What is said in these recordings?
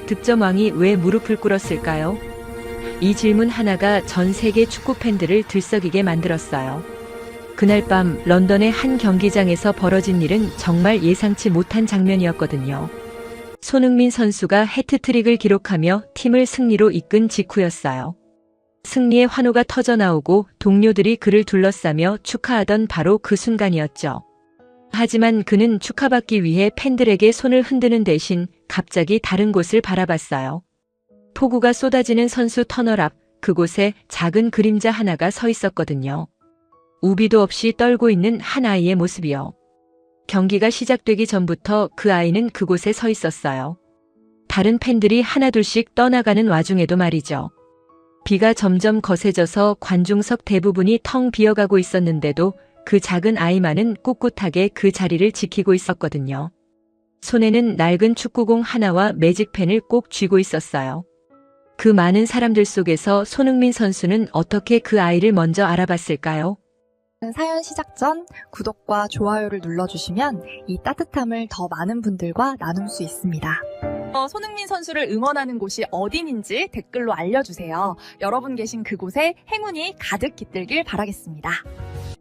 득점왕이 왜 무릎을 꿇었을까요? 이 질문 하나가 전 세계 축구 팬들을 들썩이게 만들었어요. 그날 밤 런던의 한 경기장에서 벌어진 일은 정말 예상치 못한 장면이었거든요. 손흥민 선수가 해트트릭을 기록하며 팀을 승리로 이끈 직후였어요. 승리의 환호가 터져나오고 동료들이 그를 둘러싸며 축하하던 바로 그 순간이었죠. 하지만 그는 축하받기 위해 팬들에게 손을 흔드는 대신 갑자기 다른 곳을 바라봤어요. 폭우가 쏟아지는 선수 터널 앞, 그곳에 작은 그림자 하나가 서 있었거든요. 우비도 없이 떨고 있는 한 아이의 모습이요. 경기가 시작되기 전부터 그 아이는 그곳에 서 있었어요. 다른 팬들이 하나둘씩 떠나가는 와중에도 말이죠. 비가 점점 거세져서 관중석 대부분이 텅 비어가고 있었는데도 그 작은 아이만은 꿋꿋하게 그 자리를 지키고 있었거든요. 손에는 낡은 축구공 하나와 매직펜을 꼭 쥐고 있었어요. 그 많은 사람들 속에서 손흥민 선수는 어떻게 그 아이를 먼저 알아봤을까요? 사연 시작 전 구독과 좋아요를 눌러주시면 이 따뜻함을 더 많은 분들과 나눌 수 있습니다. 손흥민 선수를 응원하는 곳이 어딘지 댓글로 알려주세요. 여러분 계신 그곳에 행운이 가득 깃들길 바라겠습니다.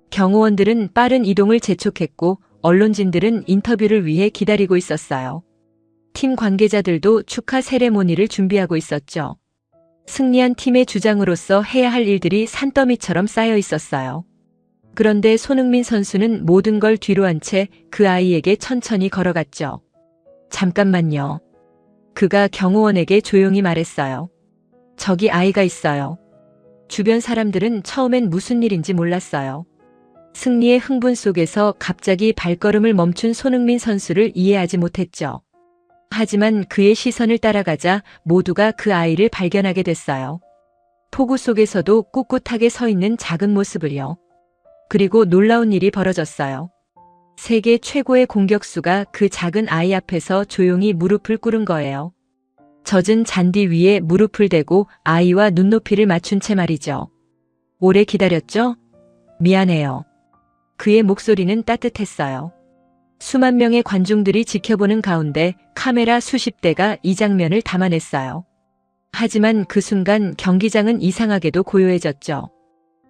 경호원들은 빠른 이동을 재촉했고 언론진들은 인터뷰를 위해 기다리고 있었어요. 팀 관계자들도 축하 세레모니를 준비하고 있었죠. 승리한 팀의 주장으로서 해야 할 일들이 산더미처럼 쌓여 있었어요. 그런데 손흥민 선수는 모든 걸 뒤로 한 채 그 아이에게 천천히 걸어갔죠. 잠깐만요. 그가 경호원에게 조용히 말했어요. 저기 아이가 있어요. 주변 사람들은 처음엔 무슨 일인지 몰랐어요. 승리의 흥분 속에서 갑자기 발걸음을 멈춘 손흥민 선수를 이해하지 못했죠. 하지만 그의 시선을 따라가자 모두가 그 아이를 발견하게 됐어요. 폭우 속에서도 꿋꿋하게 서 있는 작은 모습을요. 그리고 놀라운 일이 벌어졌어요. 세계 최고의 공격수가 그 작은 아이 앞에서 조용히 무릎을 꿇은 거예요. 젖은 잔디 위에 무릎을 대고 아이와 눈높이를 맞춘 채 말이죠. 오래 기다렸죠? 미안해요. 그의 목소리는 따뜻했어요. 수만 명의 관중들이 지켜보는 가운데 카메라 수십 대가 이 장면을 담아냈어요. 하지만 그 순간 경기장은 이상하게도 고요해졌죠.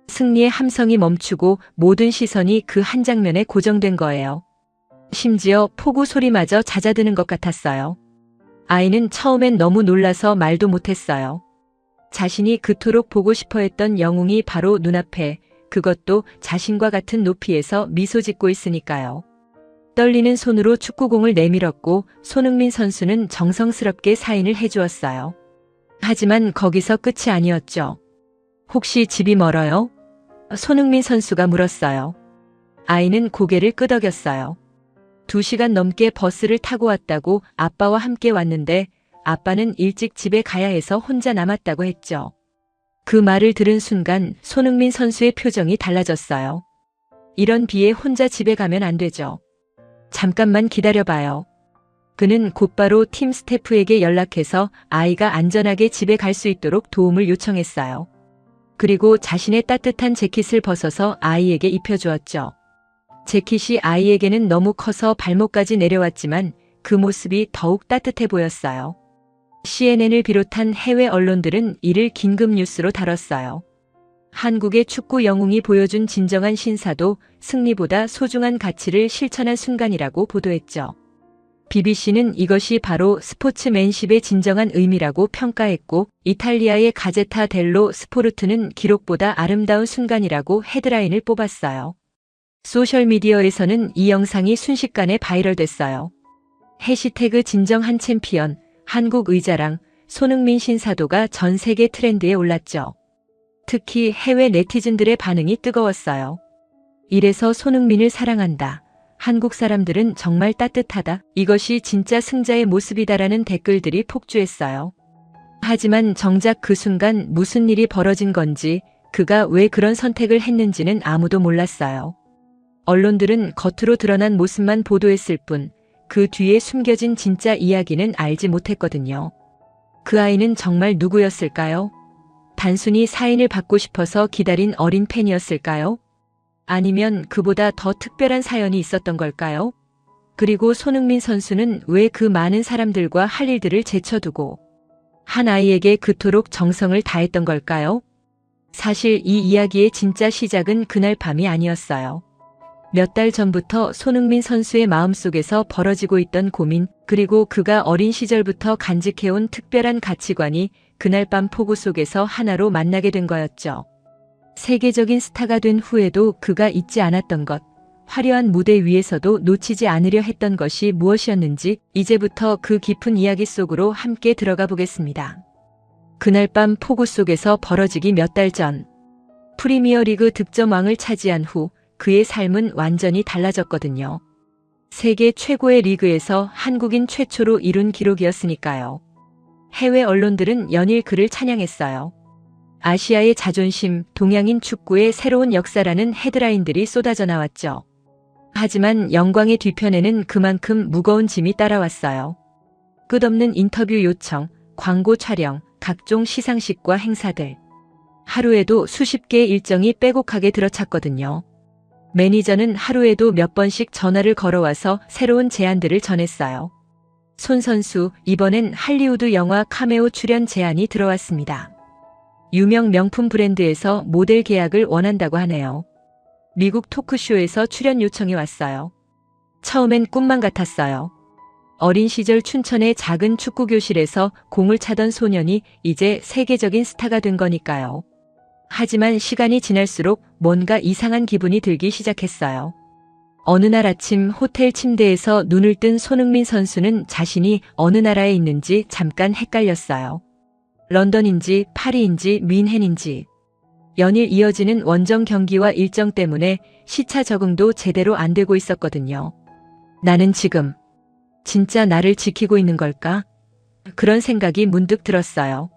승리의 함성이 멈추고 모든 시선이 그 한 장면에 고정된 거예요. 심지어 폭우 소리마저 잦아드는 것 같았어요. 아이는 처음엔 너무 놀라서 말도 못했어요. 자신이 그토록 보고 싶어 했던 영웅이 바로 눈앞에, 그것도 자신과 같은 높이에서 미소 짓고 있으니까요. 떨리는 손으로 축구공을 내밀었고 손흥민 선수는 정성스럽게 사인을 해주었어요. 하지만 거기서 끝이 아니었죠. 혹시 집이 멀어요? 손흥민 선수가 물었어요. 아이는 고개를 끄덕였어요. 2시간 넘게 버스를 타고 왔다고 아빠와 함께 왔는데 아빠는 일찍 집에 가야 해서 혼자 남았다고 했죠. 그 말을 들은 순간 손흥민 선수의 표정이 달라졌어요. 이런 비에 혼자 집에 가면 안 되죠. 잠깐만 기다려봐요. 그는 곧바로 팀 스태프에게 연락해서 아이가 안전하게 집에 갈 수 있도록 도움을 요청했어요. 그리고 자신의 따뜻한 재킷을 벗어서 아이에게 입혀주었죠. 재킷이 아이에게는 너무 커서 발목까지 내려왔지만 그 모습이 더욱 따뜻해 보였어요. CNN을 비롯한 해외 언론들은 이를 긴급 뉴스로 다뤘어요. 한국의 축구 영웅이 보여준 진정한 신사도 승리보다 소중한 가치를 실천한 순간이라고 보도했죠. BBC는 이것이 바로 스포츠맨십의 진정한 의미라고 평가했고 이탈리아의 가제타 델로 스포르트는 기록보다 아름다운 순간이라고 헤드라인을 뽑았어요. 소셜미디어에서는 이 영상이 순식간에 바이럴됐어요. 해시태그 진정한 챔피언, 한국 의자랑, 손흥민 신사도가 전 세계 트렌드에 올랐죠. 특히 해외 네티즌들의 반응이 뜨거웠어요. 이래서 손흥민을 사랑한다. 한국 사람들은 정말 따뜻하다. 이것이 진짜 승자의 모습이다라는 댓글들이 폭주했어요. 하지만 정작 그 순간 무슨 일이 벌어진 건지, 그가 왜 그런 선택을 했는지는 아무도 몰랐어요. 언론들은 겉으로 드러난 모습만 보도했을 뿐, 그 뒤에 숨겨진 진짜 이야기는 알지 못했거든요. 그 아이는 정말 누구였을까요? 단순히 사인을 받고 싶어서 기다린 어린 팬이었을까요? 아니면 그보다 더 특별한 사연이 있었던 걸까요? 그리고 손흥민 선수는 왜 그 많은 사람들과 할 일들을 제쳐두고 한 아이에게 그토록 정성을 다했던 걸까요? 사실 이 이야기의 진짜 시작은 그날 밤이 아니었어요. 몇 달 전부터 손흥민 선수의 마음속에서 벌어지고 있던 고민, 그리고 그가 어린 시절부터 간직해온 특별한 가치관이 그날 밤 폭우 속에서 하나로 만나게 된 거였죠. 세계적인 스타가 된 후에도 그가 잊지 않았던 것, 화려한 무대 위에서도 놓치지 않으려 했던 것이 무엇이었는지 이제부터 그 깊은 이야기 속으로 함께 들어가 보겠습니다. 그날 밤 폭우 속에서 벌어지기 몇 달 전, 프리미어리그 득점왕을 차지한 후 그의 삶은 완전히 달라졌거든요. 세계 최고의 리그에서 한국인 최초로 이룬 기록이었으니까요. 해외 언론들은 연일 그를 찬양했어요. 아시아의 자존심, 동양인 축구의 새로운 역사라는 헤드라인들이 쏟아져 나왔죠. 하지만 영광의 뒤편에는 그만큼 무거운 짐이 따라왔어요. 끝없는 인터뷰 요청, 광고 촬영, 각종 시상식과 행사들. 하루에도 수십 개의 일정이 빼곡하게 들어찼거든요. 매니저는 하루에도 몇 번씩 전화를 걸어와서 새로운 제안들을 전했어요. 손 선수, 이번엔 할리우드 영화 카메오 출연 제안이 들어왔습니다. 유명 명품 브랜드에서 모델 계약을 원한다고 하네요. 미국 토크쇼에서 출연 요청이 왔어요. 처음엔 꿈만 같았어요. 어린 시절 춘천의 작은 축구교실에서 공을 차던 소년이 이제 세계적인 스타가 된 거니까요. 하지만 시간이 지날수록 뭔가 이상한 기분이 들기 시작했어요. 어느 날 아침 호텔 침대에서 눈을 뜬 손흥민 선수는 자신이 어느 나라에 있는지 잠깐 헷갈렸어요. 런던인지 파리인지 뮌헨인지. 연일 이어지는 원정 경기와 일정 때문에 시차 적응도 제대로 안 되고 있었거든요. 나는 지금 진짜 나를 지키고 있는 걸까? 그런 생각이 문득 들었어요.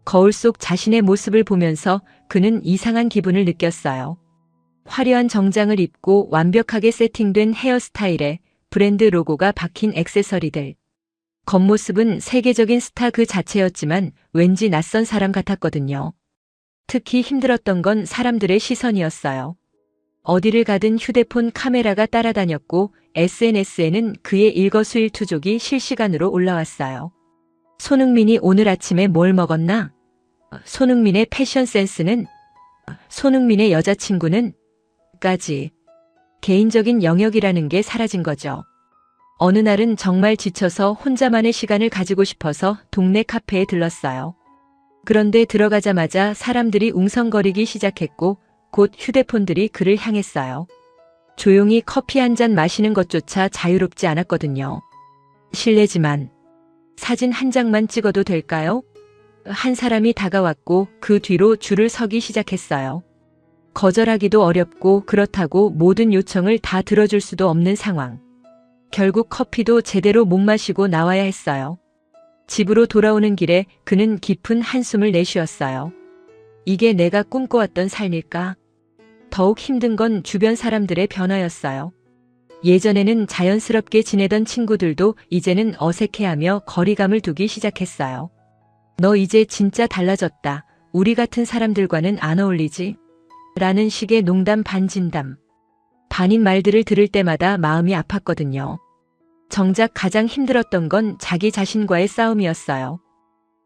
거울 속 자신의 모습을 보면서 그는 이상한 기분을 느꼈어요. 화려한 정장을 입고 완벽하게 세팅된 헤어스타일에 브랜드 로고가 박힌 액세서리들. 겉모습은 세계적인 스타 그 자체였지만 왠지 낯선 사람 같았거든요. 특히 힘들었던 건 사람들의 시선이었어요. 어디를 가든 휴대폰 카메라가 따라다녔고 SNS에는 그의 일거수일투족이 실시간으로 올라왔어요. 손흥민이 오늘 아침에 뭘 먹었나? 손흥민의 패션 센스는? 손흥민의 여자친구는? 까지. 개인적인 영역이라는 게 사라진 거죠. 어느 날은 정말 지쳐서 혼자만의 시간을 가지고 싶어서 동네 카페에 들렀어요. 그런데 들어가자마자 사람들이 웅성거리기 시작했고 곧 휴대폰들이 그를 향했어요. 조용히 커피 한 잔 마시는 것조차 자유롭지 않았거든요. 실례지만 사진 한 장만 찍어도 될까요? 한 사람이 다가왔고 그 뒤로 줄을 서기 시작했어요. 거절하기도 어렵고 그렇다고 모든 요청을 다 들어줄 수도 없는 상황. 결국 커피도 제대로 못 마시고 나와야 했어요. 집으로 돌아오는 길에 그는 깊은 한숨을 내쉬었어요. 이게 내가 꿈꿔왔던 삶일까? 더욱 힘든 건 주변 사람들의 변화였어요. 예전에는 자연스럽게 지내던 친구들도 이제는 어색해하며 거리감을 두기 시작했어요. 너 이제 진짜 달라졌다. 우리 같은 사람들과는 안 어울리지? 라는 식의 농담 반 진담. 반인 말들을 들을 때마다 마음이 아팠거든요. 정작 가장 힘들었던 건 자기 자신과의 싸움이었어요.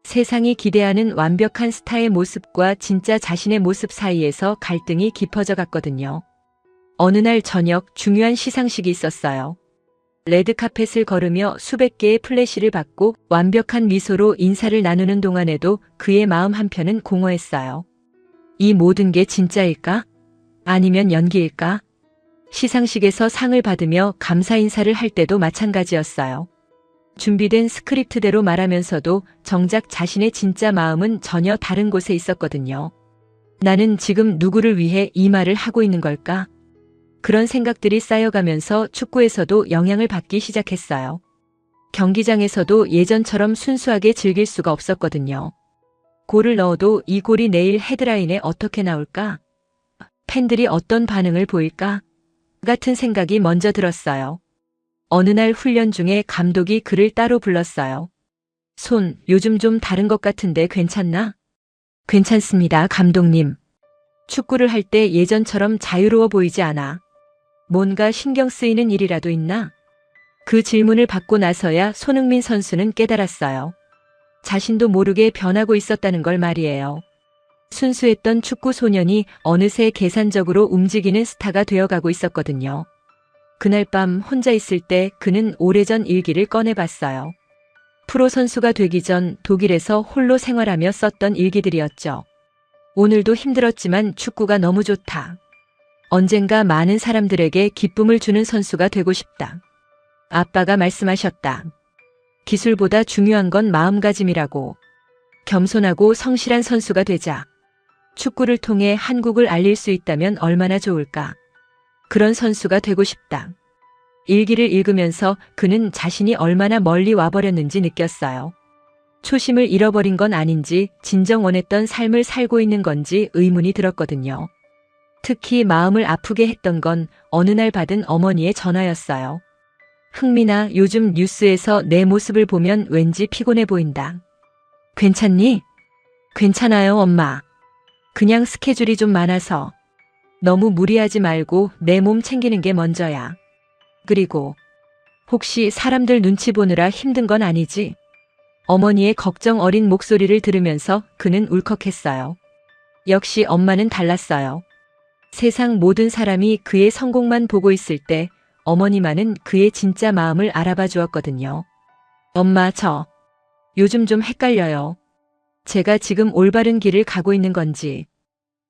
세상이 기대하는 완벽한 스타의 모습과 진짜 자신의 모습 사이에서 갈등이 깊어져 갔거든요. 어느 날 저녁 중요한 시상식이 있었어요. 레드카펫을 걸으며 수백 개의 플래시를 받고 완벽한 미소로 인사를 나누는 동안에도 그의 마음 한편은 공허했어요. 이 모든 게 진짜일까? 아니면 연기일까? 시상식에서 상을 받으며 감사 인사를 할 때도 마찬가지였어요. 준비된 스크립트대로 말하면서도 정작 자신의 진짜 마음은 전혀 다른 곳에 있었거든요. 나는 지금 누구를 위해 이 말을 하고 있는 걸까? 그런 생각들이 쌓여가면서 축구에서도 영향을 받기 시작했어요. 경기장에서도 예전처럼 순수하게 즐길 수가 없었거든요. 골을 넣어도 이 골이 내일 헤드라인에 어떻게 나올까? 팬들이 어떤 반응을 보일까? 같은 생각이 먼저 들었어요. 어느 날 훈련 중에 감독이 그를 따로 불렀어요. 손, 요즘 좀 다른 것 같은데 괜찮나? 괜찮습니다, 감독님. 축구를 할 때 예전처럼 자유로워 보이지 않아. 뭔가 신경 쓰이는 일이라도 있나? 그 질문을 받고 나서야 손흥민 선수는 깨달았어요. 자신도 모르게 변하고 있었다는 걸 말이에요. 순수했던 축구 소년이 어느새 계산적으로 움직이는 스타가 되어가고 있었거든요. 그날 밤 혼자 있을 때 그는 오래전 일기를 꺼내봤어요. 프로 선수가 되기 전 독일에서 홀로 생활하며 썼던 일기들이었죠. 오늘도 힘들었지만 축구가 너무 좋다. 언젠가 많은 사람들에게 기쁨을 주는 선수가 되고 싶다. 아빠가 말씀하셨다. 기술보다 중요한 건 마음가짐이라고. 겸손하고 성실한 선수가 되자. 축구를 통해 한국을 알릴 수 있다면 얼마나 좋을까. 그런 선수가 되고 싶다. 일기를 읽으면서 그는 자신이 얼마나 멀리 와버렸는지 느꼈어요. 초심을 잃어버린 건 아닌지 진정 원했던 삶을 살고 있는 건지 의문이 들었거든요. 특히 마음을 아프게 했던 건 어느 날 받은 어머니의 전화였어요. 흥민아, 요즘 뉴스에서 내 모습을 보면 왠지 피곤해 보인다. 괜찮니? 괜찮아요, 엄마. 그냥 스케줄이 좀 많아서. 너무 무리하지 말고 내 몸 챙기는 게 먼저야. 그리고 혹시 사람들 눈치 보느라 힘든 건 아니지? 어머니의 걱정 어린 목소리를 들으면서 그는 울컥했어요. 역시 엄마는 달랐어요. 세상 모든 사람이 그의 성공만 보고 있을 때 어머니만은 그의 진짜 마음을 알아봐 주었거든요. 엄마, 저 요즘 좀 헷갈려요. 제가 지금 올바른 길을 가고 있는 건지.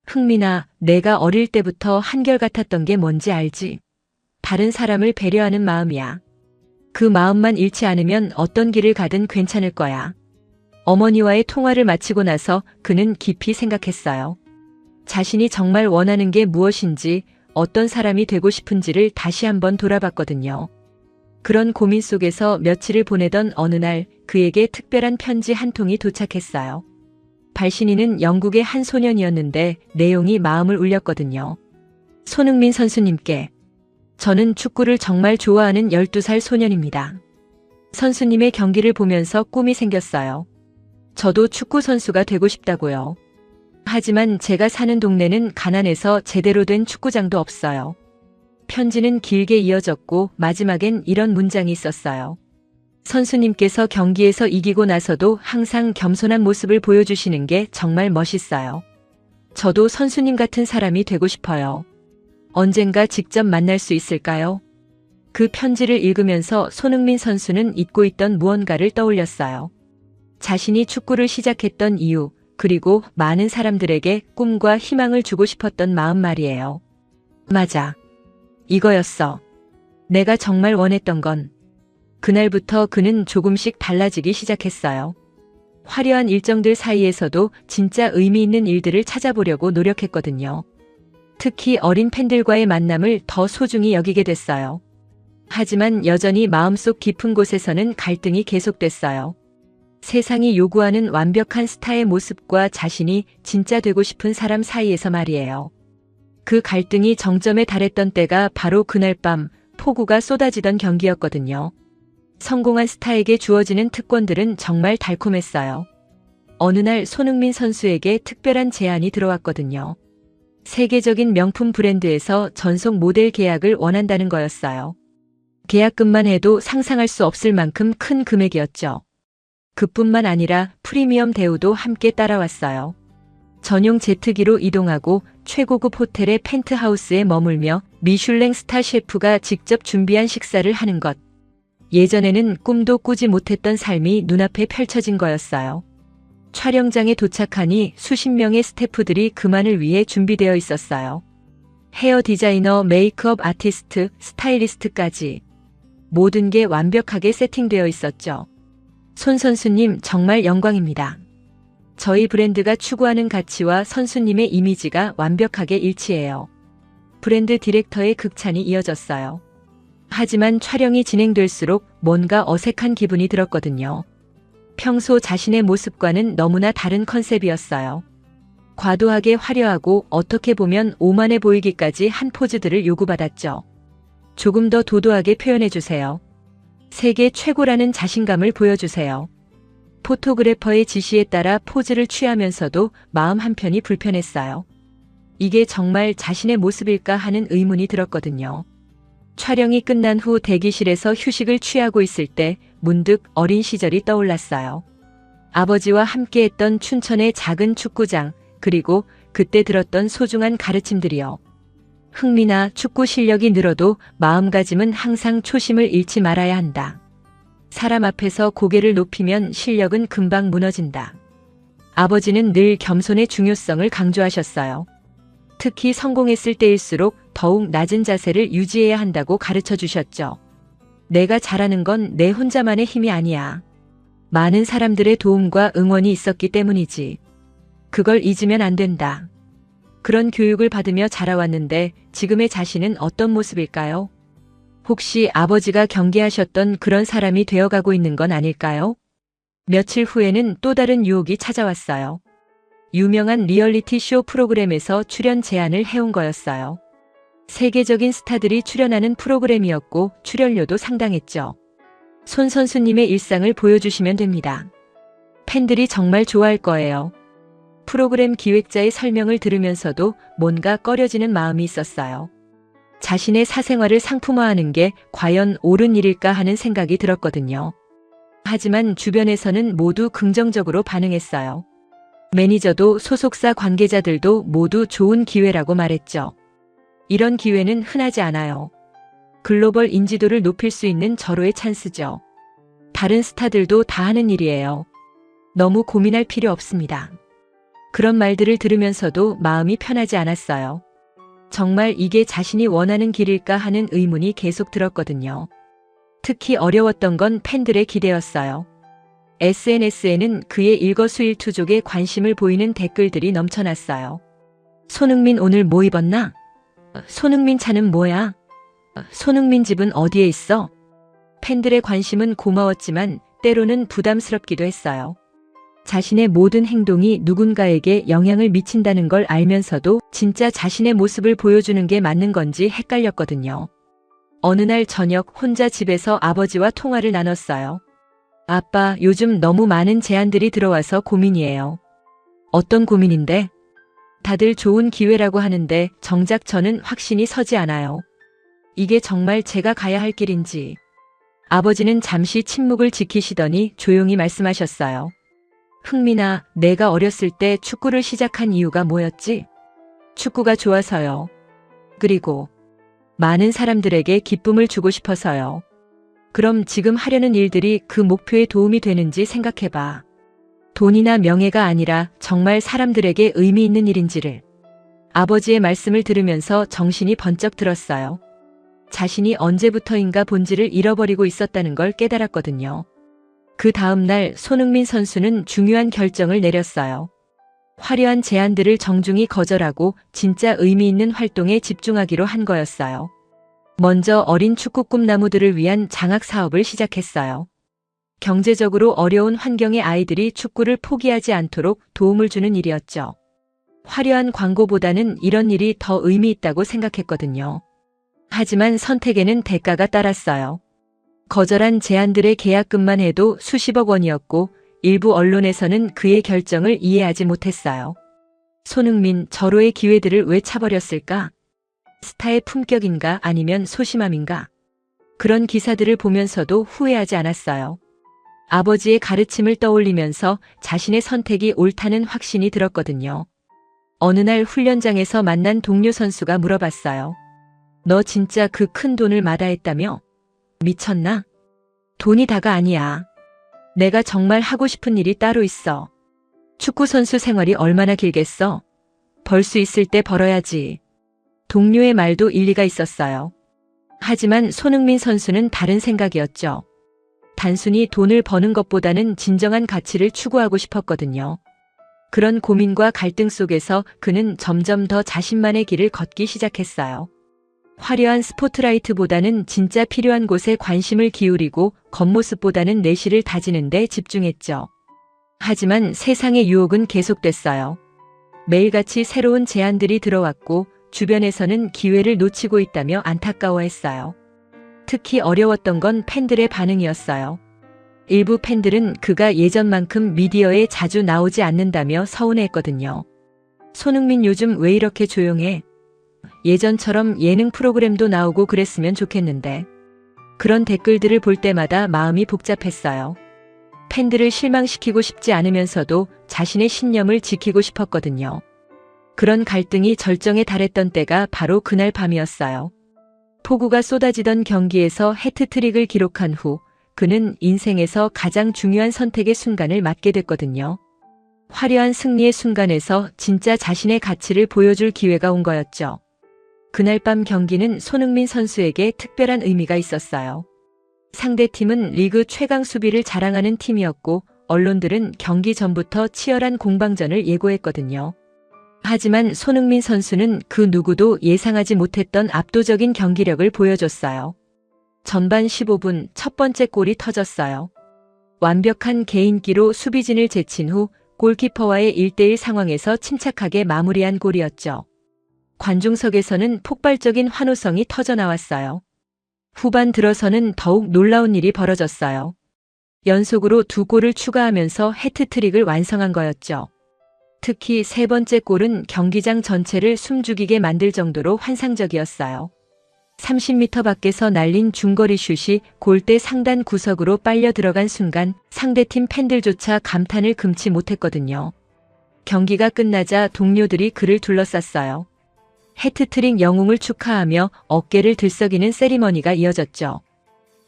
흥민아, 내가 어릴 때부터 한결같았던 게 뭔지 알지? 다른 사람을 배려하는 마음이야. 그 마음만 잃지 않으면 어떤 길을 가든 괜찮을 거야. 어머니와의 통화를 마치고 나서 그는 깊이 생각했어요. 자신이 정말 원하는 게 무엇인지, 어떤 사람이 되고 싶은지를 다시 한번 돌아봤거든요. 그런 고민 속에서 며칠을 보내던 어느 날 그에게 특별한 편지 한 통이 도착했어요. 발신인은 영국의 한 소년이었는데 내용이 마음을 울렸거든요. 손흥민 선수님께. 저는 축구를 정말 좋아하는 12살 소년입니다. 선수님의 경기를 보면서 꿈이 생겼어요. 저도 축구 선수가 되고 싶다고요. 하지만 제가 사는 동네는 가난해서 제대로 된 축구장도 없어요. 편지는 길게 이어졌고 마지막엔 이런 문장이 있었어요. 선수님께서 경기에서 이기고 나서도 항상 겸손한 모습을 보여주시는 게 정말 멋있어요. 저도 선수님 같은 사람이 되고 싶어요. 언젠가 직접 만날 수 있을까요? 그 편지를 읽으면서 손흥민 선수는 잊고 있던 무언가를 떠올렸어요. 자신이 축구를 시작했던 이유, 그리고 많은 사람들에게 꿈과 희망을 주고 싶었던 마음 말이에요. 맞아. 이거였어. 내가 정말 원했던 건. 그날부터 그는 조금씩 달라지기 시작했어요. 화려한 일정들 사이에서도 진짜 의미 있는 일들을 찾아보려고 노력했거든요. 특히 어린 팬들과의 만남을 더 소중히 여기게 됐어요. 하지만 여전히 마음속 깊은 곳에서는 갈등이 계속됐어요. 세상이 요구하는 완벽한 스타의 모습과 자신이 진짜 되고 싶은 사람 사이에서 말이에요. 그 갈등이 정점에 달했던 때가 바로 그날 밤 폭우가 쏟아지던 경기였거든요. 성공한 스타에게 주어지는 특권들은 정말 달콤했어요. 어느 날 손흥민 선수에게 특별한 제안이 들어왔거든요. 세계적인 명품 브랜드에서 전속 모델 계약을 원한다는 거였어요. 계약금만 해도 상상할 수 없을 만큼 큰 금액이었죠. 그뿐만 아니라 프리미엄 대우도 함께 따라왔어요. 전용 제트기로 이동하고 최고급 호텔의 펜트하우스에 머물며 미슐랭 스타 셰프가 직접 준비한 식사를 하는 것. 예전에는 꿈도 꾸지 못했던 삶이 눈앞에 펼쳐진 거였어요. 촬영장에 도착하니 수십 명의 스태프들이 그만을 위해 준비되어 있었어요. 헤어 디자이너, 메이크업 아티스트, 스타일리스트까지. 모든 게 완벽하게 세팅되어 있었죠. 손 선수님, 정말 영광입니다. 저희 브랜드가 추구하는 가치와 선수님의 이미지가 완벽하게 일치해요. 브랜드 디렉터의 극찬이 이어졌어요. 하지만 촬영이 진행될수록 뭔가 어색한 기분이 들었거든요. 평소 자신의 모습과는 너무나 다른 컨셉이었어요. 과도하게 화려하고 어떻게 보면 오만해 보이기까지 한 포즈들을 요구받았죠. 조금 더 도도하게 표현해주세요. 세계 최고라는 자신감을 보여주세요. 포토그래퍼의 지시에 따라 포즈를 취하면서도 마음 한편이 불편했어요. 이게 정말 자신의 모습일까 하는 의문이 들었거든요. 촬영이 끝난 후 대기실에서 휴식을 취하고 있을 때 문득 어린 시절이 떠올랐어요. 아버지와 함께했던 춘천의 작은 축구장, 그리고 그때 들었던 소중한 가르침들이요. 흥미나 축구 실력이 늘어도 마음가짐은 항상 초심을 잃지 말아야 한다. 사람 앞에서 고개를 높이면 실력은 금방 무너진다. 아버지는 늘 겸손의 중요성을 강조하셨어요. 특히 성공했을 때일수록 더욱 낮은 자세를 유지해야 한다고 가르쳐 주셨죠. 내가 잘하는 건 내 혼자만의 힘이 아니야. 많은 사람들의 도움과 응원이 있었기 때문이지. 그걸 잊으면 안 된다. 그런 교육을 받으며 자라왔는데 지금의 자신은 어떤 모습일까요? 혹시 아버지가 경계하셨던 그런 사람이 되어가고 있는 건 아닐까요? 며칠 후에는 또 다른 유혹이 찾아왔어요. 유명한 리얼리티 쇼 프로그램에서 출연 제안을 해온 거였어요. 세계적인 스타들이 출연하는 프로그램이었고 출연료도 상당했죠. 손 선수님의 일상을 보여주시면 됩니다. 팬들이 정말 좋아할 거예요. 프로그램 기획자의 설명을 들으면서도 뭔가 꺼려지는 마음이 있었어요. 자신의 사생활을 상품화하는 게 과연 옳은 일일까 하는 생각이 들었거든요. 하지만 주변에서는 모두 긍정적으로 반응했어요. 매니저도 소속사 관계자들도 모두 좋은 기회라고 말했죠. 이런 기회는 흔하지 않아요. 글로벌 인지도를 높일 수 있는 절호의 찬스죠. 다른 스타들도 다 하는 일이에요. 너무 고민할 필요 없습니다. 그런 말들을 들으면서도 마음이 편하지 않았어요. 정말 이게 자신이 원하는 길일까 하는 의문이 계속 들었거든요. 특히 어려웠던 건 팬들의 기대였어요. SNS에는 그의 일거수일투족에 관심을 보이는 댓글들이 넘쳐났어요. 손흥민 오늘 뭐 입었나? 손흥민 차는 뭐야? 손흥민 집은 어디에 있어? 팬들의 관심은 고마웠지만 때로는 부담스럽기도 했어요. 자신의 모든 행동이 누군가에게 영향을 미친다는 걸 알면서도 진짜 자신의 모습을 보여주는 게 맞는 건지 헷갈렸거든요. 어느 날 저녁 혼자 집에서 아버지와 통화를 나눴어요. 아빠, 요즘 너무 많은 제안들이 들어와서 고민이에요. 어떤 고민인데? 다들 좋은 기회라고 하는데 정작 저는 확신이 서지 않아요. 이게 정말 제가 가야 할 길인지. 아버지는 잠시 침묵을 지키시더니 조용히 말씀하셨어요. 흥민아, 내가 어렸을 때 축구를 시작한 이유가 뭐였지? 축구가 좋아서요. 그리고 많은 사람들에게 기쁨을 주고 싶어서요. 그럼 지금 하려는 일들이 그 목표에 도움이 되는지 생각해봐. 돈이나 명예가 아니라 정말 사람들에게 의미 있는 일인지를. 아버지의 말씀을 들으면서 정신이 번쩍 들었어요. 자신이 언제부터인가 본질을 잃어버리고 있었다는 걸 깨달았거든요. 그 다음 날 손흥민 선수는 중요한 결정을 내렸어요. 화려한 제안들을 정중히 거절하고 진짜 의미 있는 활동에 집중하기로 한 거였어요. 먼저 어린 축구 꿈나무들을 위한 장학 사업을 시작했어요. 경제적으로 어려운 환경의 아이들이 축구를 포기하지 않도록 도움을 주는 일이었죠. 화려한 광고보다는 이런 일이 더 의미 있다고 생각했거든요. 하지만 선택에는 대가가 따랐어요. 거절한 제안들의 계약금만 해도 수십억 원이었고 일부 언론에서는 그의 결정을 이해하지 못했어요. 손흥민, 절호의 기회들을 왜 차버렸을까? 스타의 품격인가 아니면 소심함인가? 그런 기사들을 보면서도 후회하지 않았어요. 아버지의 가르침을 떠올리면서 자신의 선택이 옳다는 확신이 들었거든요. 어느 날 훈련장에서 만난 동료 선수가 물어봤어요. 너 진짜 그 큰 돈을 마다했다며? 미쳤나? 돈이 다가 아니야. 내가 정말 하고 싶은 일이 따로 있어. 축구선수 생활이 얼마나 길겠어? 벌 수 있을 때 벌어야지. 동료의 말도 일리가 있었어요. 하지만 손흥민 선수는 다른 생각이었죠. 단순히 돈을 버는 것보다는 진정한 가치를 추구하고 싶었거든요. 그런 고민과 갈등 속에서 그는 점점 더 자신만의 길을 걷기 시작했어요. 화려한 스포트라이트보다는 진짜 필요한 곳에 관심을 기울이고 겉모습보다는 내실을 다지는 데 집중했죠. 하지만 세상의 유혹은 계속됐어요. 매일같이 새로운 제안들이 들어왔고 주변에서는 기회를 놓치고 있다며 안타까워했어요. 특히 어려웠던 건 팬들의 반응이었어요. 일부 팬들은 그가 예전만큼 미디어에 자주 나오지 않는다며 서운해했거든요. 손흥민 요즘 왜 이렇게 조용해? 예전처럼 예능 프로그램도 나오고 그랬으면 좋겠는데. 그런 댓글들을 볼 때마다 마음이 복잡했어요. 팬들을 실망시키고 싶지 않으면서도 자신의 신념을 지키고 싶었거든요. 그런 갈등이 절정에 달했던 때가 바로 그날 밤이었어요. 폭우가 쏟아지던 경기에서 해트트릭을 기록한 후 그는 인생에서 가장 중요한 선택의 순간을 맞게 됐거든요. 화려한 승리의 순간에서 진짜 자신의 가치를 보여줄 기회가 온 거였죠. 그날 밤 경기는 손흥민 선수에게 특별한 의미가 있었어요. 상대팀은 리그 최강 수비를 자랑하는 팀이었고 언론들은 경기 전부터 치열한 공방전을 예고했거든요. 하지만 손흥민 선수는 그 누구도 예상하지 못했던 압도적인 경기력을 보여줬어요. 전반 15분 첫 번째 골이 터졌어요. 완벽한 개인기로 수비진을 제친 후 골키퍼와의 1대1 상황에서 침착하게 마무리한 골이었죠. 관중석에서는 폭발적인 환호성이 터져나왔어요. 후반 들어서는 더욱 놀라운 일이 벌어졌어요. 연속으로 2골을 추가하면서 해트트릭을 완성한 거였죠. 특히 세 번째 골은 경기장 전체를 숨죽이게 만들 정도로 환상적이었어요. 30m 밖에서 날린 중거리 슛이 골대 상단 구석으로 빨려 들어간 순간 상대팀 팬들조차 감탄을 금치 못했거든요. 경기가 끝나자 동료들이 그를 둘러쌌어요. 해트트릭 영웅을 축하하며 어깨를 들썩이는 세리머니가 이어졌죠.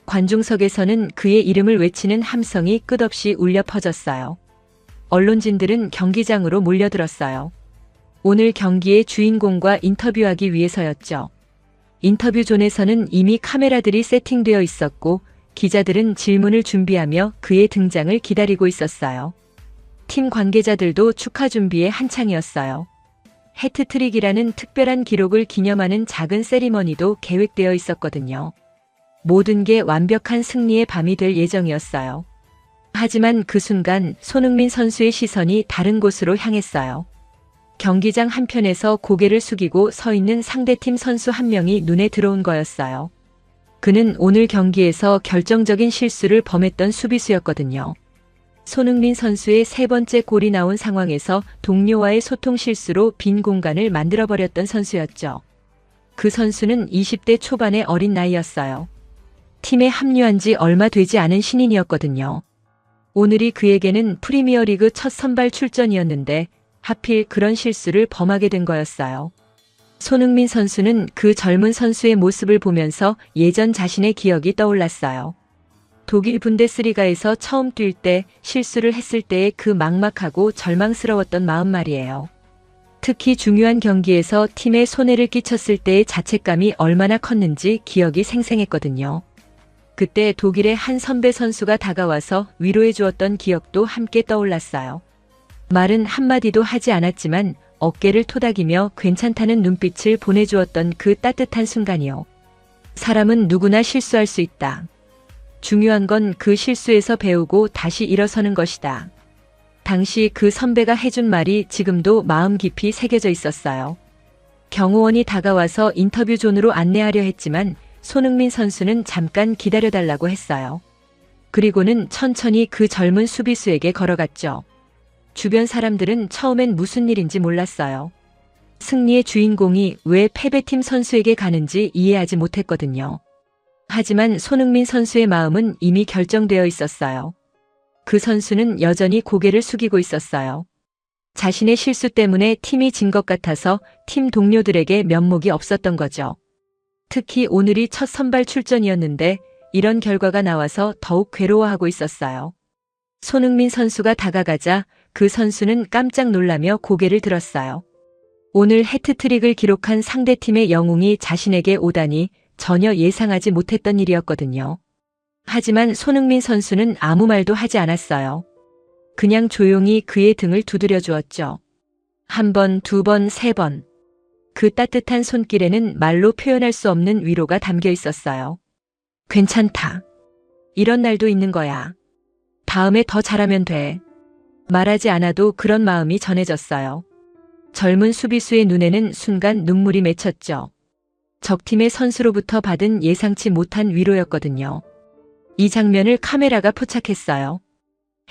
관중석에서는 그의 이름을 외치는 함성이 끝없이 울려 퍼졌어요. 언론진들은 경기장으로 몰려들었어요. 오늘 경기의 주인공과 인터뷰하기 위해서였죠. 인터뷰 존에서는 이미 카메라들이 세팅되어 있었고 기자들은 질문을 준비하며 그의 등장을 기다리고 있었어요. 팀 관계자들도 축하 준비에 한창이었어요. 해트트릭이라는 특별한 기록을 기념하는 작은 세리머니도 계획되어 있었거든요. 모든 게 완벽한 승리의 밤이 될 예정이었어요. 하지만 그 순간 손흥민 선수의 시선이 다른 곳으로 향했어요. 경기장 한편에서 고개를 숙이고 서 있는 상대팀 선수 한 명이 눈에 들어온 거였어요. 그는 오늘 경기에서 결정적인 실수를 범했던 수비수였거든요. 손흥민 선수의 세 번째 골이 나온 상황에서 동료와의 소통 실수로 빈 공간을 만들어버렸던 선수였죠. 그 선수는 20대 초반의 어린 나이였어요. 팀에 합류한 지 얼마 되지 않은 신인이었거든요. 오늘이 그에게는 프리미어리그 첫 선발 출전이었는데 하필 그런 실수를 범하게 된 거였어요. 손흥민 선수는 그 젊은 선수의 모습을 보면서 예전 자신의 기억이 떠올랐어요. 독일 분데스리가에서 처음 뛸 때 실수를 했을 때의 그 막막하고 절망스러웠던 마음 말이에요. 특히 중요한 경기에서 팀에 손해를 끼쳤을 때의 자책감이 얼마나 컸는지 기억이 생생했거든요. 그때 독일의 한 선배 선수가 다가와서 위로해 주었던 기억도 함께 떠올랐어요. 말은 한마디도 하지 않았지만 어깨를 토닥이며 괜찮다는 눈빛을 보내주었던 그 따뜻한 순간이요. 사람은 누구나 실수할 수 있다. 중요한 건 그 실수에서 배우고 다시 일어서는 것이다. 당시 그 선배가 해준 말이 지금도 마음 깊이 새겨져 있었어요. 경호원이 다가와서 인터뷰 존으로 안내하려 했지만 손흥민 선수는 잠깐 기다려달라고 했어요. 그리고는 천천히 그 젊은 수비수에게 걸어갔죠. 주변 사람들은 처음엔 무슨 일인지 몰랐어요. 승리의 주인공이 왜 패배팀 선수에게 가는지 이해하지 못했거든요. 하지만 손흥민 선수의 마음은 이미 결정되어 있었어요. 그 선수는 여전히 고개를 숙이고 있었어요. 자신의 실수 때문에 팀이 진 것 같아서 팀 동료들에게 면목이 없었던 거죠. 특히 오늘이 첫 선발 출전이었는데 이런 결과가 나와서 더욱 괴로워하고 있었어요. 손흥민 선수가 다가가자 그 선수는 깜짝 놀라며 고개를 들었어요. 오늘 해트트릭을 기록한 상대팀의 영웅이 자신에게 오다니 전혀 예상하지 못했던 일이었거든요. 하지만 손흥민 선수는 아무 말도 하지 않았어요. 그냥 조용히 그의 등을 두드려 주었죠. 한 번, 두 번, 세 번. 그 따뜻한 손길에는 말로 표현할 수 없는 위로가 담겨 있었어요. 괜찮다. 이런 날도 있는 거야. 다음에 더 잘하면 돼. 말하지 않아도 그런 마음이 전해졌어요. 젊은 수비수의 눈에는 순간 눈물이 맺혔죠. 적팀의 선수로부터 받은 예상치 못한 위로였거든요. 이 장면을 카메라가 포착했어요.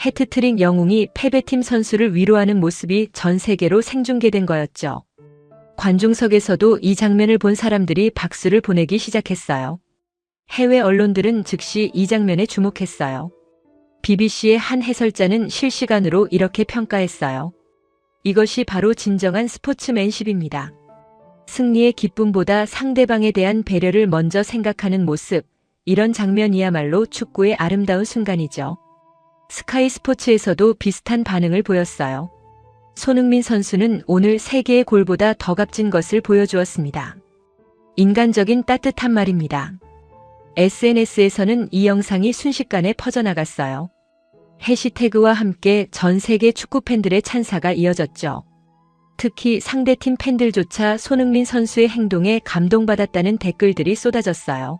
해트트릭 영웅이 패배팀 선수를 위로하는 모습이 전 세계로 생중계된 거였죠. 관중석에서도 이 장면을 본 사람들이 박수를 보내기 시작했어요. 해외 언론들은 즉시 이 장면에 주목했어요. BBC의 한 해설자는 실시간으로 이렇게 평가했어요. 이것이 바로 진정한 스포츠맨십입니다. 승리의 기쁨보다 상대방에 대한 배려를 먼저 생각하는 모습, 이런 장면이야말로 축구의 아름다운 순간이죠. 스카이 스포츠에서도 비슷한 반응을 보였어요. 손흥민 선수는 오늘 세계의 골보다 더 값진 것을 보여주었습니다. 인간적인 따뜻한 말입니다. SNS에서는 이 영상이 순식간에 퍼져나갔어요. 해시태그와 함께 전 세계 축구 팬들의 찬사가 이어졌죠. 특히 상대팀 팬들조차 손흥민 선수의 행동에 감동받았다는 댓글들이 쏟아졌어요.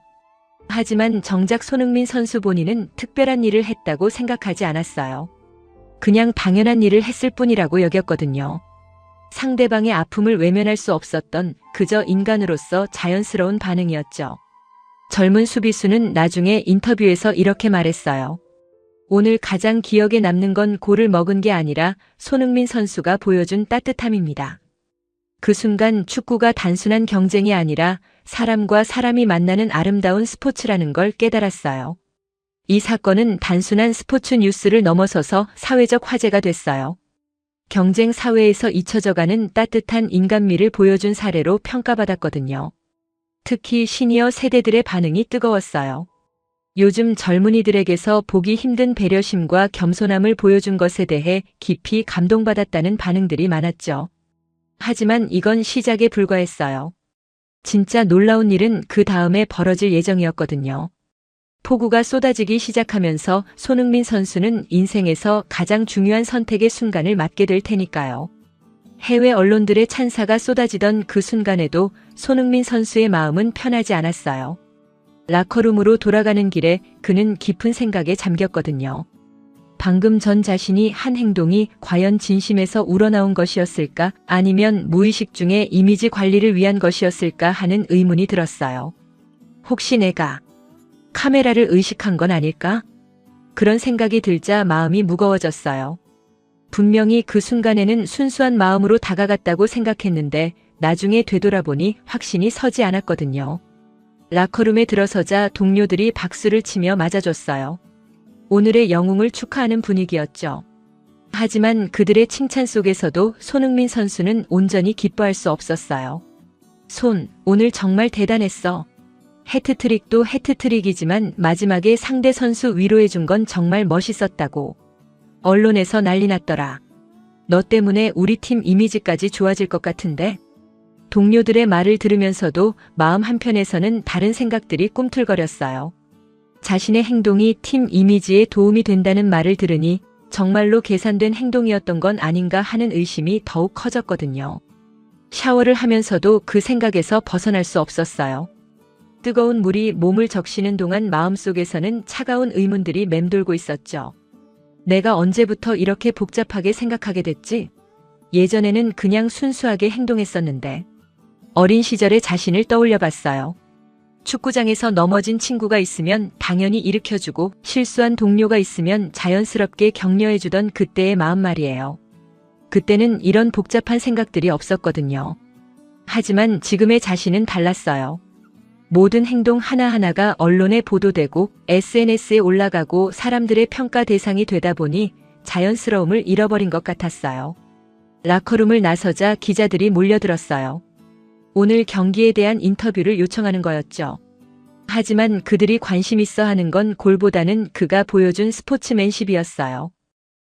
하지만 정작 손흥민 선수 본인은 특별한 일을 했다고 생각하지 않았어요. 그냥 당연한 일을 했을 뿐이라고 여겼거든요. 상대방의 아픔을 외면할 수 없었던 그저 인간으로서 자연스러운 반응이었죠. 젊은 수비수는 나중에 인터뷰에서 이렇게 말했어요. 오늘 가장 기억에 남는 건 골을 먹은 게 아니라 손흥민 선수가 보여준 따뜻함입니다. 그 순간 축구가 단순한 경쟁이 아니라 사람과 사람이 만나는 아름다운 스포츠라는 걸 깨달았어요. 이 사건은 단순한 스포츠 뉴스를 넘어서서 사회적 화제가 됐어요. 경쟁 사회에서 잊혀져가는 따뜻한 인간미를 보여준 사례로 평가받았거든요. 특히 시니어 세대들의 반응이 뜨거웠어요. 요즘 젊은이들에게서 보기 힘든 배려심과 겸손함을 보여준 것에 대해 깊이 감동받았다는 반응들이 많았죠. 하지만 이건 시작에 불과했어요. 진짜 놀라운 일은 그 다음에 벌어질 예정이었거든요. 폭우가 쏟아지기 시작하면서 손흥민 선수는 인생에서 가장 중요한 선택의 순간을 맞게 될 테니까요. 해외 언론들의 찬사가 쏟아지던 그 순간에도 손흥민 선수의 마음은 편하지 않았어요. 라커룸으로 돌아가는 길에 그는 깊은 생각에 잠겼거든요. 방금 전 자신이 한 행동이 과연 진심에서 우러나온 것이었을까 아니면 무의식 중에 이미지 관리를 위한 것이었을까 하는 의문이 들었어요. 혹시 내가 카메라를 의식한 건 아닐까? 그런 생각이 들자 마음이 무거워졌어요. 분명히 그 순간에는 순수한 마음으로 다가갔다고 생각했는데 나중에 되돌아보니 확신이 서지 않았거든요. 라커룸에 들어서자 동료들이 박수를 치며 맞아줬어요. 오늘의 영웅을 축하하는 분위기였죠. 하지만 그들의 칭찬 속에서도 손흥민 선수는 온전히 기뻐할 수 없었어요. 오늘 정말 대단했어. 해트트릭도 해트트릭이지만 마지막에 상대 선수 위로해준 건 정말 멋있었다고. 언론에서 난리 났더라. 너 때문에 우리 팀 이미지까지 좋아질 것 같은데? 동료들의 말을 들으면서도 마음 한편에서는 다른 생각들이 꿈틀거렸어요. 자신의 행동이 팀 이미지에 도움이 된다는 말을 들으니 정말로 계산된 행동이었던 건 아닌가 하는 의심이 더욱 커졌거든요. 샤워를 하면서도 그 생각에서 벗어날 수 없었어요. 뜨거운 물이 몸을 적시는 동안 마음속에서는 차가운 의문들이 맴돌고 있었죠. 내가 언제부터 이렇게 복잡하게 생각하게 됐지? 예전에는 그냥 순수하게 행동했었는데. 어린 시절의 자신을 떠올려 봤어요. 축구장에서 넘어진 친구가 있으면 당연히 일으켜주고 실수한 동료가 있으면 자연스럽게 격려해주던 그때의 마음 말이에요. 그때는 이런 복잡한 생각들이 없었거든요. 하지만 지금의 자신은 달랐어요. 모든 행동 하나하나가 언론에 보도되고 SNS에 올라가고 사람들의 평가 대상이 되다 보니 자연스러움을 잃어버린 것 같았어요. 라커룸을 나서자 기자들이 몰려들었어요. 오늘 경기에 대한 인터뷰를 요청하는 거였죠. 하지만 그들이 관심 있어 하는 건 골보다는 그가 보여준 스포츠맨십이었어요.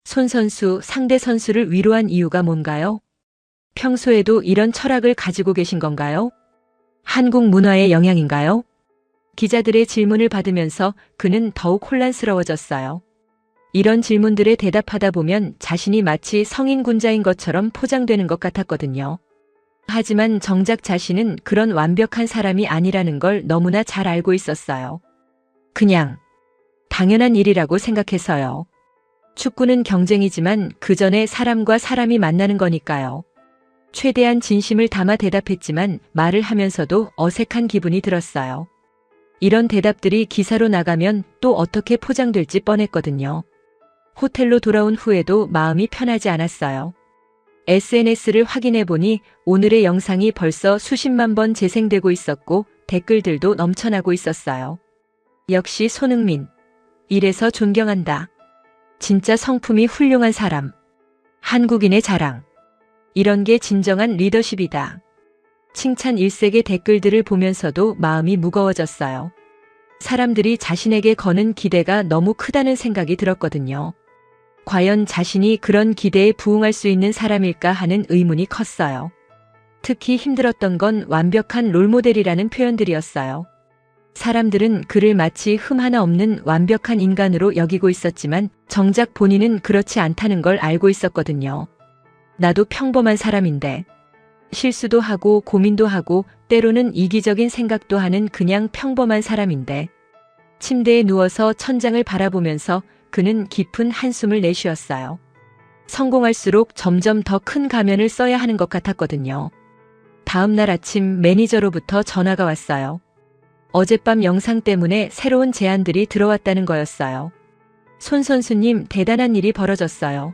손 선수, 상대 선수를 위로한 이유가 뭔가요? 평소에도 이런 철학을 가지고 계신 건가요? 한국 문화의 영향인가요? 기자들의 질문을 받으면서 그는 더욱 혼란스러워졌어요. 이런 질문들에 대답하다 보면 자신이 마치 성인군자인 것처럼 포장되는 것 같았거든요. 하지만 정작 자신은 그런 완벽한 사람이 아니라는 걸 너무나 잘 알고 있었어요. 그냥 당연한 일이라고 생각해서요. 축구는 경쟁이지만 그 전에 사람과 사람이 만나는 거니까요. 최대한 진심을 담아 대답했지만 말을 하면서도 어색한 기분이 들었어요. 이런 대답들이 기사로 나가면 또 어떻게 포장될지 뻔했거든요. 호텔로 돌아온 후에도 마음이 편하지 않았어요. SNS를 확인해보니 오늘의 영상이 벌써 수십만 번 재생되고 있었고 댓글들도 넘쳐나고 있었어요. 역시 손흥민. 이래서 존경한다. 진짜 성품이 훌륭한 사람. 한국인의 자랑. 이런 게 진정한 리더십이다. 칭찬 일색의 댓글들을 보면서도 마음이 무거워졌어요. 사람들이 자신에게 거는 기대가 너무 크다는 생각이 들었거든요. 과연 자신이 그런 기대에 부응할 수 있는 사람일까 하는 의문이 컸어요. 특히 힘들었던 건 완벽한 롤모델이라는 표현들이었어요. 사람들은 그를 마치 흠 하나 없는 완벽한 인간으로 여기고 있었지만 정작 본인은 그렇지 않다는 걸 알고 있었거든요. 나도 평범한 사람인데, 실수도 하고 고민도 하고 때로는 이기적인 생각도 하는 그냥 평범한 사람인데, 침대에 누워서 천장을 바라보면서 그는 깊은 한숨을 내쉬었어요. 성공할수록 점점 더 큰 가면을 써야 하는 것 같았거든요. 다음 날 아침 매니저로부터 전화가 왔어요. 어젯밤 영상 때문에 새로운 제안들이 들어왔다는 거였어요. 손 선수님, 대단한 일이 벌어졌어요.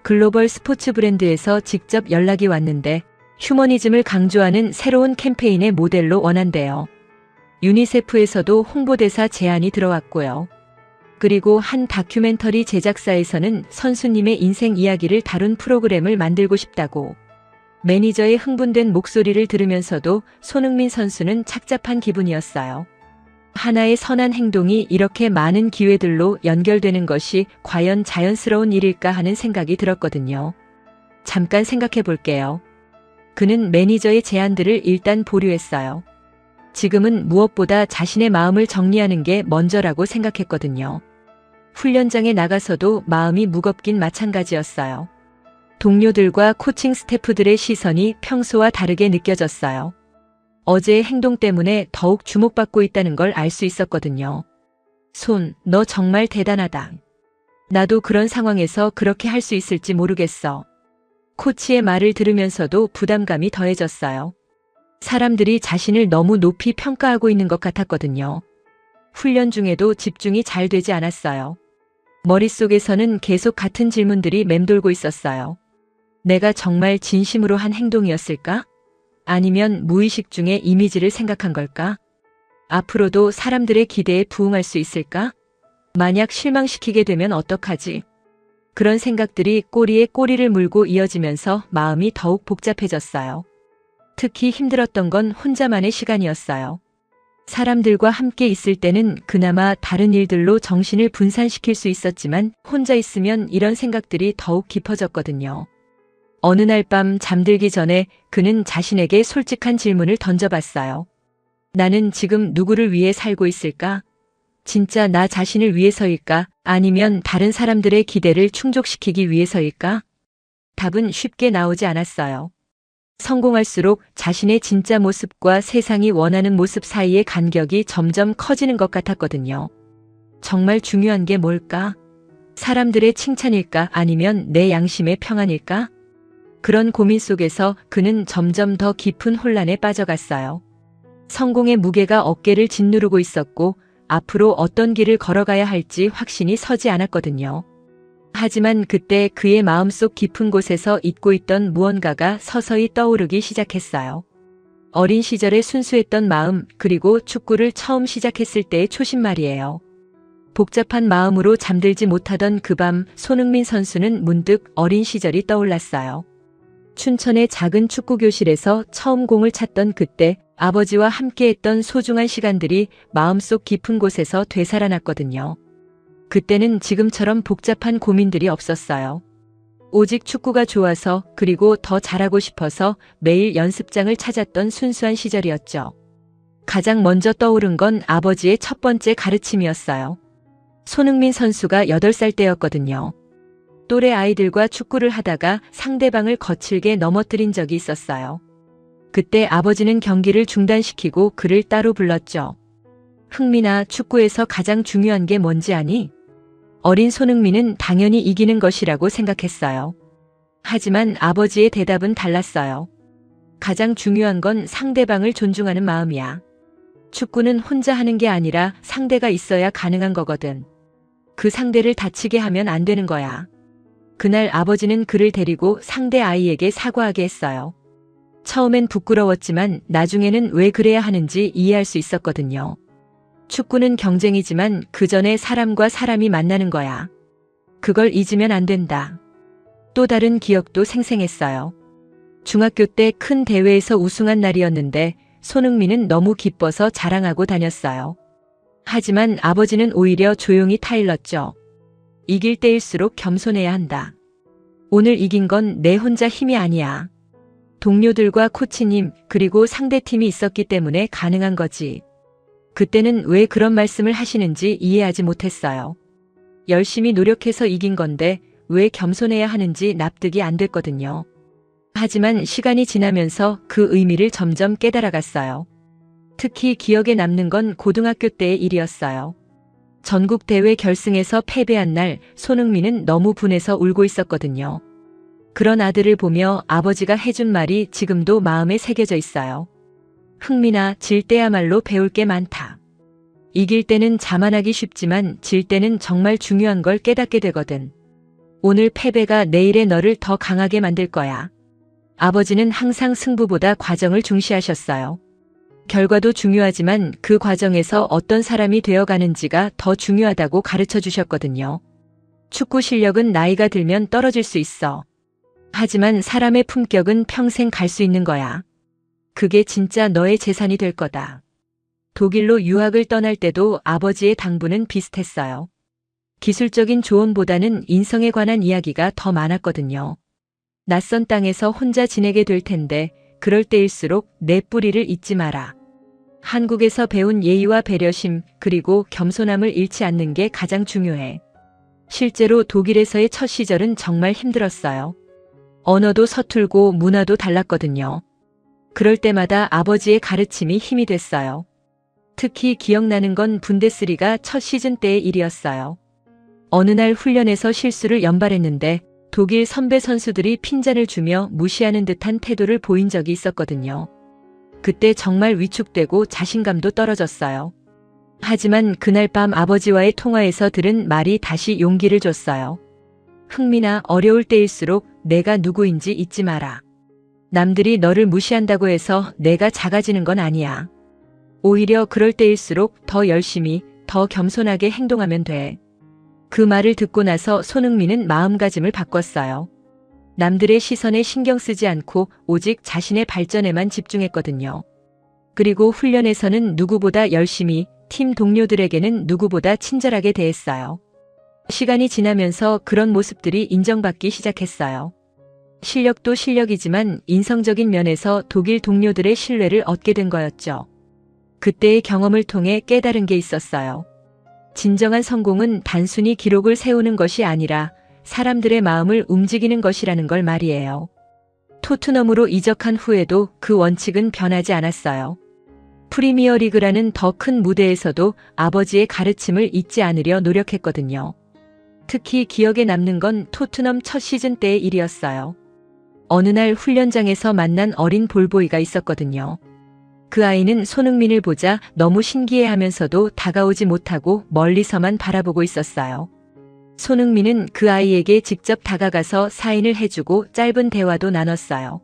글로벌 스포츠 브랜드에서 직접 연락이 왔는데 휴머니즘을 강조하는 새로운 캠페인의 모델로 원한대요. 유니세프에서도 홍보대사 제안이 들어왔고요. 그리고 한 다큐멘터리 제작사에서는 선수님의 인생 이야기를 다룬 프로그램을 만들고 싶다고. 매니저의 흥분된 목소리를 들으면서도 손흥민 선수는 착잡한 기분이었어요. 하나의 선한 행동이 이렇게 많은 기회들로 연결되는 것이 과연 자연스러운 일일까 하는 생각이 들었거든요. 잠깐 생각해 볼게요. 그는 매니저의 제안들을 일단 보류했어요. 지금은 무엇보다 자신의 마음을 정리하는 게 먼저라고 생각했거든요. 훈련장에 나가서도 마음이 무겁긴 마찬가지였어요. 동료들과 코칭 스태프들의 시선이 평소와 다르게 느껴졌어요. 어제의 행동 때문에 더욱 주목받고 있다는 걸 알 수 있었거든요. 손, 너 정말 대단하다. 나도 그런 상황에서 그렇게 할 수 있을지 모르겠어. 코치의 말을 들으면서도 부담감이 더해졌어요. 사람들이 자신을 너무 높이 평가하고 있는 것 같았거든요. 훈련 중에도 집중이 잘 되지 않았어요. 머릿속에서는 계속 같은 질문들이 맴돌고 있었어요. 내가 정말 진심으로 한 행동이었을까? 아니면 무의식 중에 이미지를 생각한 걸까? 앞으로도 사람들의 기대에 부응할 수 있을까? 만약 실망시키게 되면 어떡하지? 그런 생각들이 꼬리에 꼬리를 물고 이어지면서 마음이 더욱 복잡해졌어요. 특히 힘들었던 건 혼자만의 시간이었어요. 사람들과 함께 있을 때는 그나마 다른 일들로 정신을 분산시킬 수 있었지만 혼자 있으면 이런 생각들이 더욱 깊어졌거든요. 어느 날 밤 잠들기 전에 그는 자신에게 솔직한 질문을 던져봤어요. 나는 지금 누구를 위해 살고 있을까? 진짜 나 자신을 위해서일까? 아니면 다른 사람들의 기대를 충족시키기 위해서일까? 답은 쉽게 나오지 않았어요. 성공할수록 자신의 진짜 모습과 세상이 원하는 모습 사이의 간격이 점점 커지는 것 같았거든요. 정말 중요한 게 뭘까? 사람들의 칭찬일까? 아니면 내 양심의 평안일까? 그런 고민 속에서 그는 점점 더 깊은 혼란에 빠져갔어요. 성공의 무게가 어깨를 짓누르고 있었고 앞으로 어떤 길을 걸어가야 할지 확신이 서지 않았거든요. 하지만 그때 그의 마음속 깊은 곳에서 잊고 있던 무언가가 서서히 떠오르기 시작했어요. 어린 시절의 순수했던 마음, 그리고 축구를 처음 시작했을 때의 초심 말이에요. 복잡한 마음으로 잠들지 못하던 그 밤 손흥민 선수는 문득 어린 시절이 떠올랐어요. 춘천의 작은 축구교실에서 처음 공을 찼던 그때 아버지와 함께했던 소중한 시간들이 마음속 깊은 곳에서 되살아났거든요. 그때는 지금처럼 복잡한 고민들이 없었어요. 오직 축구가 좋아서 그리고 더 잘하고 싶어서 매일 연습장을 찾았던 순수한 시절이었죠. 가장 먼저 떠오른 건 아버지의 첫 번째 가르침이었어요. 손흥민 선수가 8살 때였거든요. 또래 아이들과 축구를 하다가 상대방을 거칠게 넘어뜨린 적이 있었어요. 그때 아버지는 경기를 중단시키고 그를 따로 불렀죠. 흥민아, 축구에서 가장 중요한 게 뭔지 아니? 어린 손흥민은 당연히 이기는 것이라고 생각했어요. 하지만 아버지의 대답은 달랐어요. 가장 중요한 건 상대방을 존중하는 마음이야. 축구는 혼자 하는 게 아니라 상대가 있어야 가능한 거거든. 그 상대를 다치게 하면 안 되는 거야. 그날 아버지는 그를 데리고 상대 아이에게 사과하게 했어요. 처음엔 부끄러웠지만 나중에는 왜 그래야 하는지 이해할 수 있었거든요. 축구는 경쟁이지만 그 전에 사람과 사람이 만나는 거야. 그걸 잊으면 안 된다. 또 다른 기억도 생생했어요. 중학교 때 큰 대회에서 우승한 날이었는데 손흥민은 너무 기뻐서 자랑하고 다녔어요. 하지만 아버지는 오히려 조용히 타일렀죠. 이길 때일수록 겸손해야 한다. 오늘 이긴 건 내 혼자 힘이 아니야. 동료들과 코치님 그리고 상대팀이 있었기 때문에 가능한 거지. 그때는 왜 그런 말씀을 하시는지 이해하지 못했어요. 열심히 노력해서 이긴 건데 왜 겸손해야 하는지 납득이 안 됐거든요. 하지만 시간이 지나면서 그 의미를 점점 깨달아갔어요. 특히 기억에 남는 건 고등학교 때의 일이었어요. 전국대회 결승에서 패배한 날 손흥민은 너무 분해서 울고 있었거든요. 그런 아들을 보며 아버지가 해준 말이 지금도 마음에 새겨져 있어요. 흥민아, 질 때야말로 배울 게 많다. 이길 때는 자만하기 쉽지만 질 때는 정말 중요한 걸 깨닫게 되거든. 오늘 패배가 내일의 너를 더 강하게 만들 거야. 아버지는 항상 승부보다 과정을 중시하셨어요. 결과도 중요하지만 그 과정에서 어떤 사람이 되어가는지가 더 중요하다고 가르쳐 주셨거든요. 축구 실력은 나이가 들면 떨어질 수 있어. 하지만 사람의 품격은 평생 갈 수 있는 거야. 그게 진짜 너의 재산이 될 거다. 독일로 유학을 떠날 때도 아버지의 당부는 비슷했어요. 기술적인 조언보다는 인성에 관한 이야기가 더 많았거든요. 낯선 땅에서 혼자 지내게 될 텐데 그럴 때일수록 내 뿌리를 잊지 마라. 한국에서 배운 예의와 배려심 그리고 겸손함을 잃지 않는 게 가장 중요해. 실제로 독일에서의 첫 시절은 정말 힘들었어요. 언어도 서툴고 문화도 달랐거든요. 그럴 때마다 아버지의 가르침이 힘이 됐어요. 특히 기억나는 건 분데스리가 첫 시즌 때의 일이었어요. 어느 날 훈련에서 실수를 연발했는데 독일 선배 선수들이 핀잔을 주며 무시하는 듯한 태도를 보인 적이 있었거든요. 그때 정말 위축되고 자신감도 떨어졌어요. 하지만 그날 밤 아버지와의 통화에서 들은 말이 다시 용기를 줬어요. 흥민아, 어려울 때일수록 내가 누구인지 잊지 마라. 남들이 너를 무시한다고 해서 내가 작아지는 건 아니야. 오히려 그럴 때일수록 더 열심히, 더 겸손하게 행동하면 돼. 그 말을 듣고 나서 손흥민은 마음가짐을 바꿨어요. 남들의 시선에 신경 쓰지 않고 오직 자신의 발전에만 집중했거든요. 그리고 훈련에서는 누구보다 열심히, 팀 동료들에게는 누구보다 친절하게 대했어요. 시간이 지나면서 그런 모습들이 인정받기 시작했어요. 실력도 실력이지만 인성적인 면에서 독일 동료들의 신뢰를 얻게 된 거였죠. 그때의 경험을 통해 깨달은 게 있었어요. 진정한 성공은 단순히 기록을 세우는 것이 아니라 사람들의 마음을 움직이는 것이라는 걸 말이에요. 토트넘으로 이적한 후에도 그 원칙은 변하지 않았어요. 프리미어리그라는 더 큰 무대에서도 아버지의 가르침을 잊지 않으려 노력했거든요. 특히 기억에 남는 건 토트넘 첫 시즌 때의 일이었어요. 어느 날 훈련장에서 만난 어린 볼보이가 있었거든요. 그 아이는 손흥민을 보자 너무 신기해하면서도 다가오지 못하고 멀리서만 바라보고 있었어요. 손흥민은 그 아이에게 직접 다가가서 사인을 해주고 짧은 대화도 나눴어요.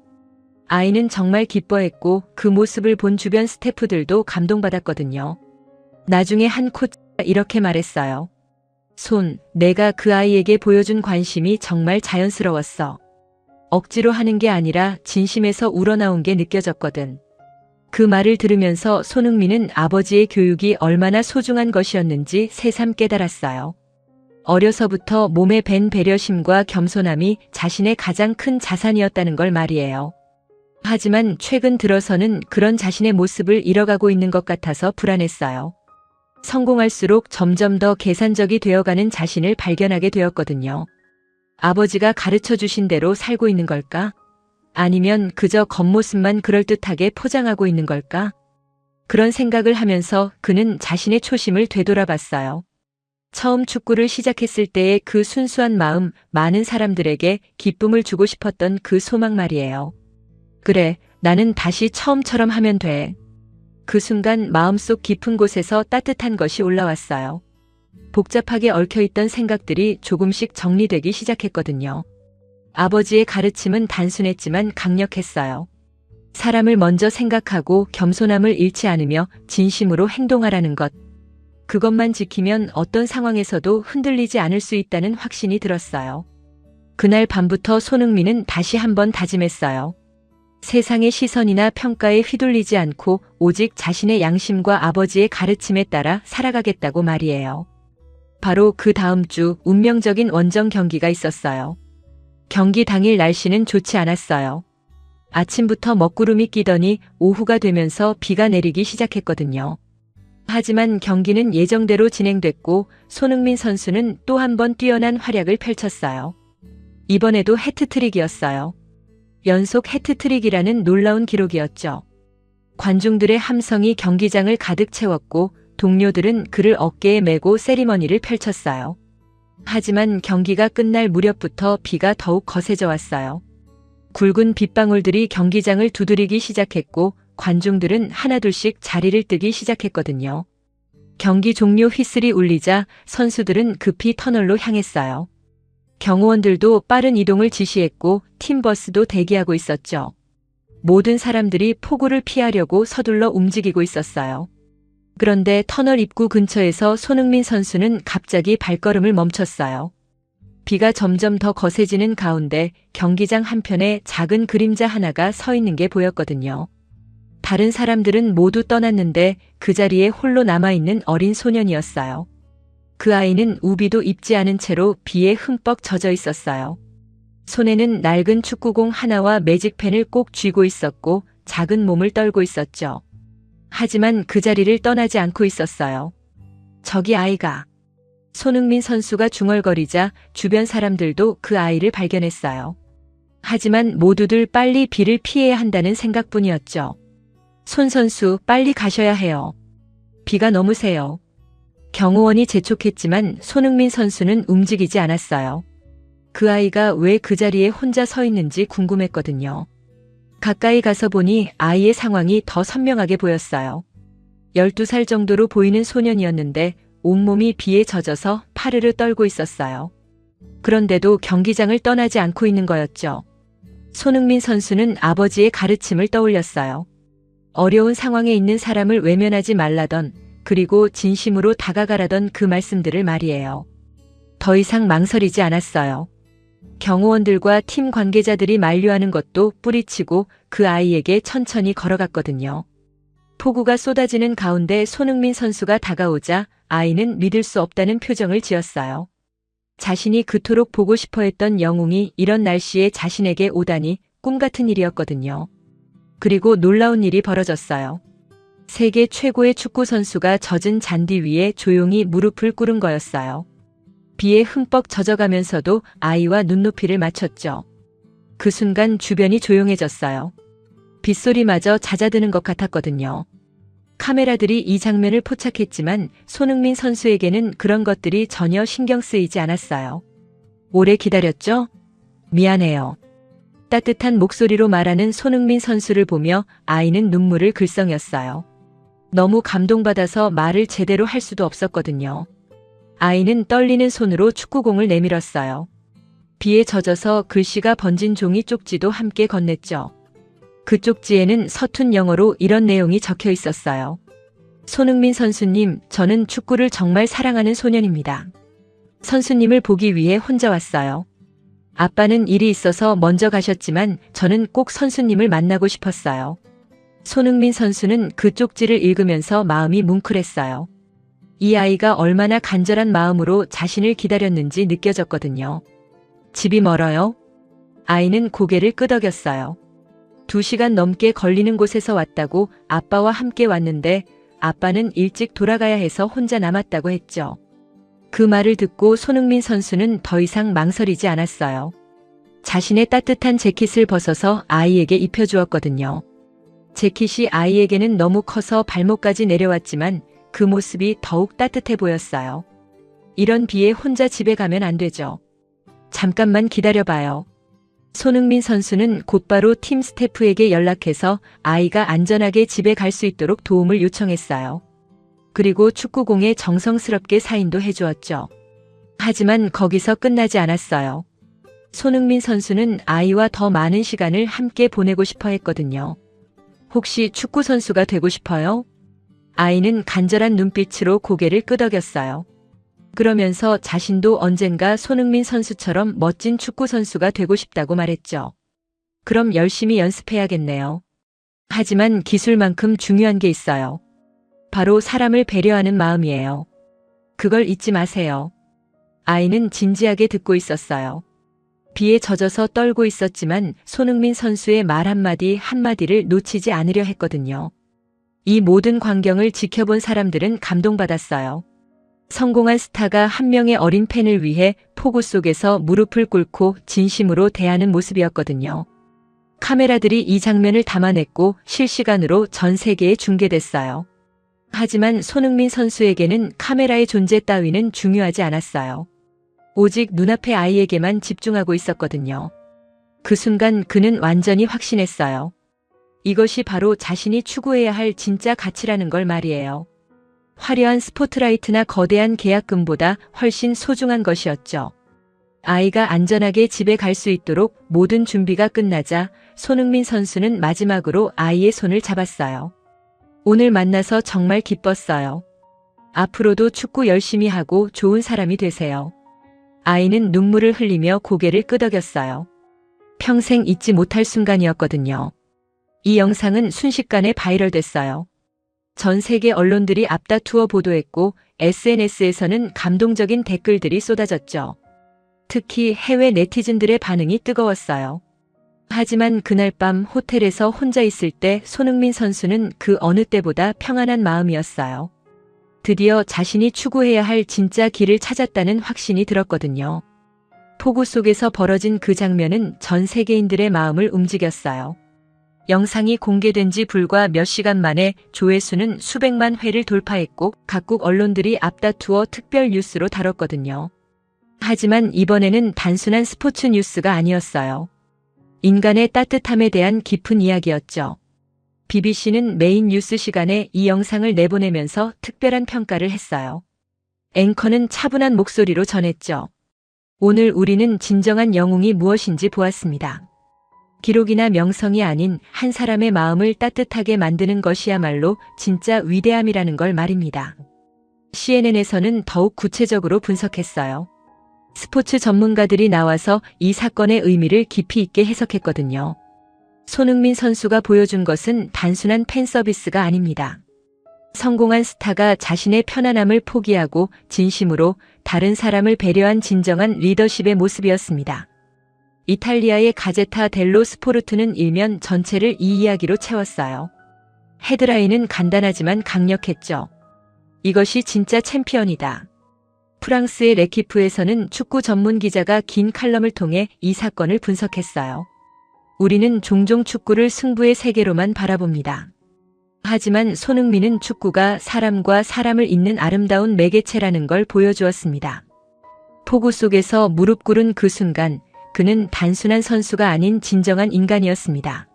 아이는 정말 기뻐했고 그 모습을 본 주변 스태프들도 감동받았거든요. 나중에 한 코치가 이렇게 말했어요. 손, 내가 그 아이에게 보여준 관심이 정말 자연스러웠어. 억지로 하는 게 아니라 진심에서 우러나온 게 느껴졌거든. 그 말을 들으면서 손흥민은 아버지의 교육이 얼마나 소중한 것이었는지 새삼 깨달았어요. 어려서부터 몸에 밴 배려심과 겸손함이 자신의 가장 큰 자산이었다는 걸 말이에요. 하지만 최근 들어서는 그런 자신의 모습을 잃어가고 있는 것 같아서 불안했어요. 성공할수록 점점 더 계산적이 되어가는 자신을 발견하게 되었거든요. 아버지가 가르쳐 주신 대로 살고 있는 걸까? 아니면 그저 겉모습만 그럴듯하게 포장하고 있는 걸까? 그런 생각을 하면서 그는 자신의 초심을 되돌아봤어요. 처음 축구를 시작했을 때의 그 순수한 마음, 많은 사람들에게 기쁨을 주고 싶었던 그 소망 말이에요. 그래, 나는 다시 처음처럼 하면 돼. 그 순간 마음속 깊은 곳에서 따뜻한 것이 올라왔어요. 복잡하게 얽혀있던 생각들이 조금씩 정리되기 시작했거든요. 아버지의 가르침은 단순했지만 강력했어요. 사람을 먼저 생각하고 겸손함을 잃지 않으며 진심으로 행동하라는 것. 그것만 지키면 어떤 상황에서도 흔들리지 않을 수 있다는 확신이 들었어요. 그날 밤부터 손흥민은 다시 한번 다짐했어요. 세상의 시선이나 평가에 휘둘리지 않고 오직 자신의 양심과 아버지의 가르침에 따라 살아가겠다고 말이에요. 바로 그 다음 주 운명적인 원정 경기가 있었어요. 경기 당일 날씨는 좋지 않았어요. 아침부터 먹구름이 끼더니 오후가 되면서 비가 내리기 시작했거든요. 하지만 경기는 예정대로 진행됐고 손흥민 선수는 또 한 번 뛰어난 활약을 펼쳤어요. 이번에도 해트트릭이었어요. 연속 해트트릭이라는 놀라운 기록이었죠. 관중들의 함성이 경기장을 가득 채웠고 동료들은 그를 어깨에 메고 세리머니를 펼쳤어요. 하지만 경기가 끝날 무렵부터 비가 더욱 거세져 왔어요. 굵은 빗방울들이 경기장을 두드리기 시작했고 관중들은 하나둘씩 자리를 뜨기 시작했거든요. 경기 종료 휘슬이 울리자 선수들은 급히 터널로 향했어요. 경호원들도 빠른 이동을 지시했고 팀버스도 대기하고 있었죠. 모든 사람들이 폭우를 피하려고 서둘러 움직이고 있었어요. 그런데 터널 입구 근처에서 손흥민 선수는 갑자기 발걸음을 멈췄어요. 비가 점점 더 거세지는 가운데 경기장 한편에 작은 그림자 하나가 서 있는 게 보였거든요. 다른 사람들은 모두 떠났는데 그 자리에 홀로 남아있는 어린 소년이었어요. 그 아이는 우비도 입지 않은 채로 비에 흠뻑 젖어 있었어요. 손에는 낡은 축구공 하나와 매직펜을 꼭 쥐고 있었고 작은 몸을 떨고 있었죠. 하지만 그 자리를 떠나지 않고 있었어요. 저기 아이가. 손흥민 선수가 중얼거리자 주변 사람들도 그 아이를 발견했어요. 하지만 모두들 빨리 비를 피해야 한다는 생각뿐이었죠. 손 선수 빨리 가셔야 해요. 비가 너무 세요. 경호원이 재촉했지만 손흥민 선수는 움직이지 않았어요. 그 아이가 왜 그 자리에 혼자 서 있는지 궁금했거든요. 가까이 가서 보니 아이의 상황이 더 선명하게 보였어요. 12살 정도로 보이는 소년이었는데 온몸이 비에 젖어서 파르르 떨고 있었어요. 그런데도 경기장을 떠나지 않고 있는 거였죠. 손흥민 선수는 아버지의 가르침을 떠올렸어요. 어려운 상황에 있는 사람을 외면하지 말라던, 그리고 진심으로 다가가라던 그 말씀들을 말이에요. 더 이상 망설이지 않았어요. 경호원들과 팀 관계자들이 만류하는 것도 뿌리치고 그 아이에게 천천히 걸어갔거든요. 폭우가 쏟아지는 가운데 손흥민 선수가 다가오자 아이는 믿을 수 없다는 표정을 지었어요. 자신이 그토록 보고 싶어 했던 영웅이 이런 날씨에 자신에게 오다니 꿈 같은 일이었거든요. 그리고 놀라운 일이 벌어졌어요. 세계 최고의 축구 선수가 젖은 잔디 위에 조용히 무릎을 꿇은 거였어요. 비에 흠뻑 젖어가면서도 아이와 눈높이를 맞췄죠. 그 순간 주변이 조용해졌어요. 빗소리마저 잦아드는 것 같았거든요. 카메라들이 이 장면을 포착했지만 손흥민 선수에게는 그런 것들이 전혀 신경 쓰이지 않았어요. 오래 기다렸죠? 미안해요. 따뜻한 목소리로 말하는 손흥민 선수를 보며 아이는 눈물을 글썽였어요. 너무 감동받아서 말을 제대로 할 수도 없었거든요. 아이는 떨리는 손으로 축구공을 내밀었어요. 비에 젖어서 글씨가 번진 종이 쪽지도 함께 건넸죠. 그 쪽지에는 서툰 영어로 이런 내용이 적혀 있었어요. 손흥민 선수님, 저는 축구를 정말 사랑하는 소년입니다. 선수님을 보기 위해 혼자 왔어요. 아빠는 일이 있어서 먼저 가셨지만 저는 꼭 선수님을 만나고 싶었어요. 손흥민 선수는 그 쪽지를 읽으면서 마음이 뭉클했어요. 이 아이가 얼마나 간절한 마음으로 자신을 기다렸는지 느껴졌거든요. 집이 멀어요? 아이는 고개를 끄덕였어요. 2시간 넘게 걸리는 곳에서 왔다고 아빠와 함께 왔는데 아빠는 일찍 돌아가야 해서 혼자 남았다고 했죠. 그 말을 듣고 손흥민 선수는 더 이상 망설이지 않았어요. 자신의 따뜻한 재킷을 벗어서 아이에게 입혀주었거든요. 재킷이 아이에게는 너무 커서 발목까지 내려왔지만 그 모습이 더욱 따뜻해 보였어요. 이런 비에 혼자 집에 가면 안 되죠. 잠깐만 기다려봐요. 손흥민 선수는 곧바로 팀 스태프에게 연락해서 아이가 안전하게 집에 갈 수 있도록 도움을 요청했어요. 그리고 축구공에 정성스럽게 사인도 해주었죠. 하지만 거기서 끝나지 않았어요. 손흥민 선수는 아이와 더 많은 시간을 함께 보내고 싶어 했거든요. 혹시 축구 선수가 되고 싶어요? 아이는 간절한 눈빛으로 고개를 끄덕였어요. 그러면서 자신도 언젠가 손흥민 선수처럼 멋진 축구 선수가 되고 싶다고 말했죠. 그럼 열심히 연습해야겠네요. 하지만 기술만큼 중요한 게 있어요. 바로 사람을 배려하는 마음이에요. 그걸 잊지 마세요. 아이는 진지하게 듣고 있었어요. 비에 젖어서 떨고 있었지만 손흥민 선수의 말 한마디 한마디를 놓치지 않으려 했거든요. 이 모든 광경을 지켜본 사람들은 감동받았어요. 성공한 스타가 한 명의 어린 팬을 위해 폭우 속에서 무릎을 꿇고 진심으로 대하는 모습이었거든요. 카메라들이 이 장면을 담아냈고 실시간으로 전 세계에 중계됐어요. 하지만 손흥민 선수에게는 카메라의 존재 따위는 중요하지 않았어요. 오직 눈앞의 아이에게만 집중하고 있었거든요. 그 순간 그는 완전히 확신했어요. 이것이 바로 자신이 추구해야 할 진짜 가치라는 걸 말이에요. 화려한 스포트라이트나 거대한 계약금보다 훨씬 소중한 것이었죠. 아이가 안전하게 집에 갈 수 있도록 모든 준비가 끝나자 손흥민 선수는 마지막으로 아이의 손을 잡았어요. 오늘 만나서 정말 기뻤어요. 앞으로도 축구 열심히 하고 좋은 사람이 되세요. 아이는 눈물을 흘리며 고개를 끄덕였어요. 평생 잊지 못할 순간이었거든요. 이 영상은 순식간에 바이럴됐어요. 전 세계 언론들이 앞다투어 보도했고 SNS에서는 감동적인 댓글들이 쏟아졌죠. 특히 해외 네티즌들의 반응이 뜨거웠어요. 하지만 그날 밤 호텔에서 혼자 있을 때 손흥민 선수는 그 어느 때보다 평안한 마음이었어요. 드디어 자신이 추구해야 할 진짜 길을 찾았다는 확신이 들었거든요. 폭우 속에서 벌어진 그 장면은 전 세계인들의 마음을 움직였어요. 영상이 공개된 지 불과 몇 시간 만에 조회수는 수백만 회를 돌파했고 각국 언론들이 앞다투어 특별 뉴스로 다뤘거든요. 하지만 이번에는 단순한 스포츠 뉴스가 아니었어요. 인간의 따뜻함에 대한 깊은 이야기였죠. BBC는 메인 뉴스 시간에 이 영상을 내보내면서 특별한 평가를 했어요. 앵커는 차분한 목소리로 전했죠. 오늘 우리는 진정한 영웅이 무엇인지 보았습니다. 기록이나 명성이 아닌 한 사람의 마음을 따뜻하게 만드는 것이야말로 진짜 위대함이라는 걸 말입니다. CNN에서는 더욱 구체적으로 분석했어요. 스포츠 전문가들이 나와서 이 사건의 의미를 깊이 있게 해석했거든요. 손흥민 선수가 보여준 것은 단순한 팬 서비스가 아닙니다. 성공한 스타가 자신의 편안함을 포기하고 진심으로 다른 사람을 배려한 진정한 리더십의 모습이었습니다. 이탈리아의 가제타 델로 스포르트는 일면 전체를 이 이야기로 채웠어요. 헤드라인은 간단하지만 강력했죠. 이것이 진짜 챔피언이다. 프랑스의 레키프에서는 축구 전문 기자가 긴 칼럼을 통해 이 사건을 분석했어요. 우리는 종종 축구를 승부의 세계로만 바라봅니다. 하지만 손흥민은 축구가 사람과 사람을 잇는 아름다운 매개체라는 걸 보여주었습니다. 폭우 속에서 무릎 꿇은 그 순간 그는 단순한 선수가 아닌 진정한 인간이었습니다.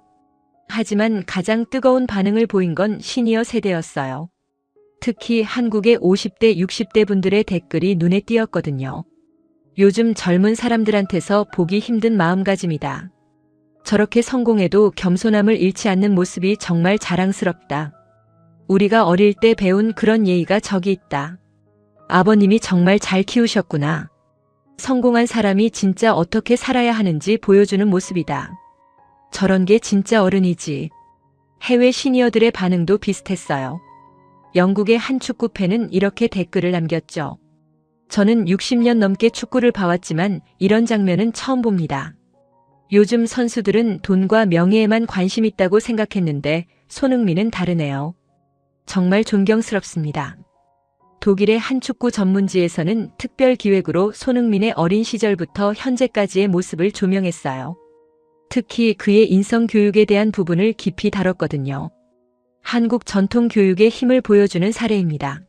하지만 가장 뜨거운 반응을 보인 건 시니어 세대였어요. 특히 한국의 50대, 60대 분들의 댓글이 눈에 띄었거든요. 요즘 젊은 사람들한테서 보기 힘든 마음가짐이다. 저렇게 성공해도 겸손함을 잃지 않는 모습이 정말 자랑스럽다. 우리가 어릴 때 배운 그런 예의가 저기 있다. 아버님이 정말 잘 키우셨구나. 성공한 사람이 진짜 어떻게 살아야 하는지 보여주는 모습이다. 저런 게 진짜 어른이지. 해외 시니어들의 반응도 비슷했어요. 영국의 한 축구팬은 이렇게 댓글을 남겼죠. 저는 60년 넘게 축구를 봐왔지만 이런 장면은 처음 봅니다. 요즘 선수들은 돈과 명예에만 관심 있다고 생각했는데 손흥민은 다르네요. 정말 존경스럽습니다. 독일의 한 축구 전문지에서는 특별 기획으로 손흥민의 어린 시절부터 현재까지의 모습을 조명했어요. 특히 그의 인성 교육에 대한 부분을 깊이 다뤘거든요. 한국 전통 교육의 힘을 보여주는 사례입니다.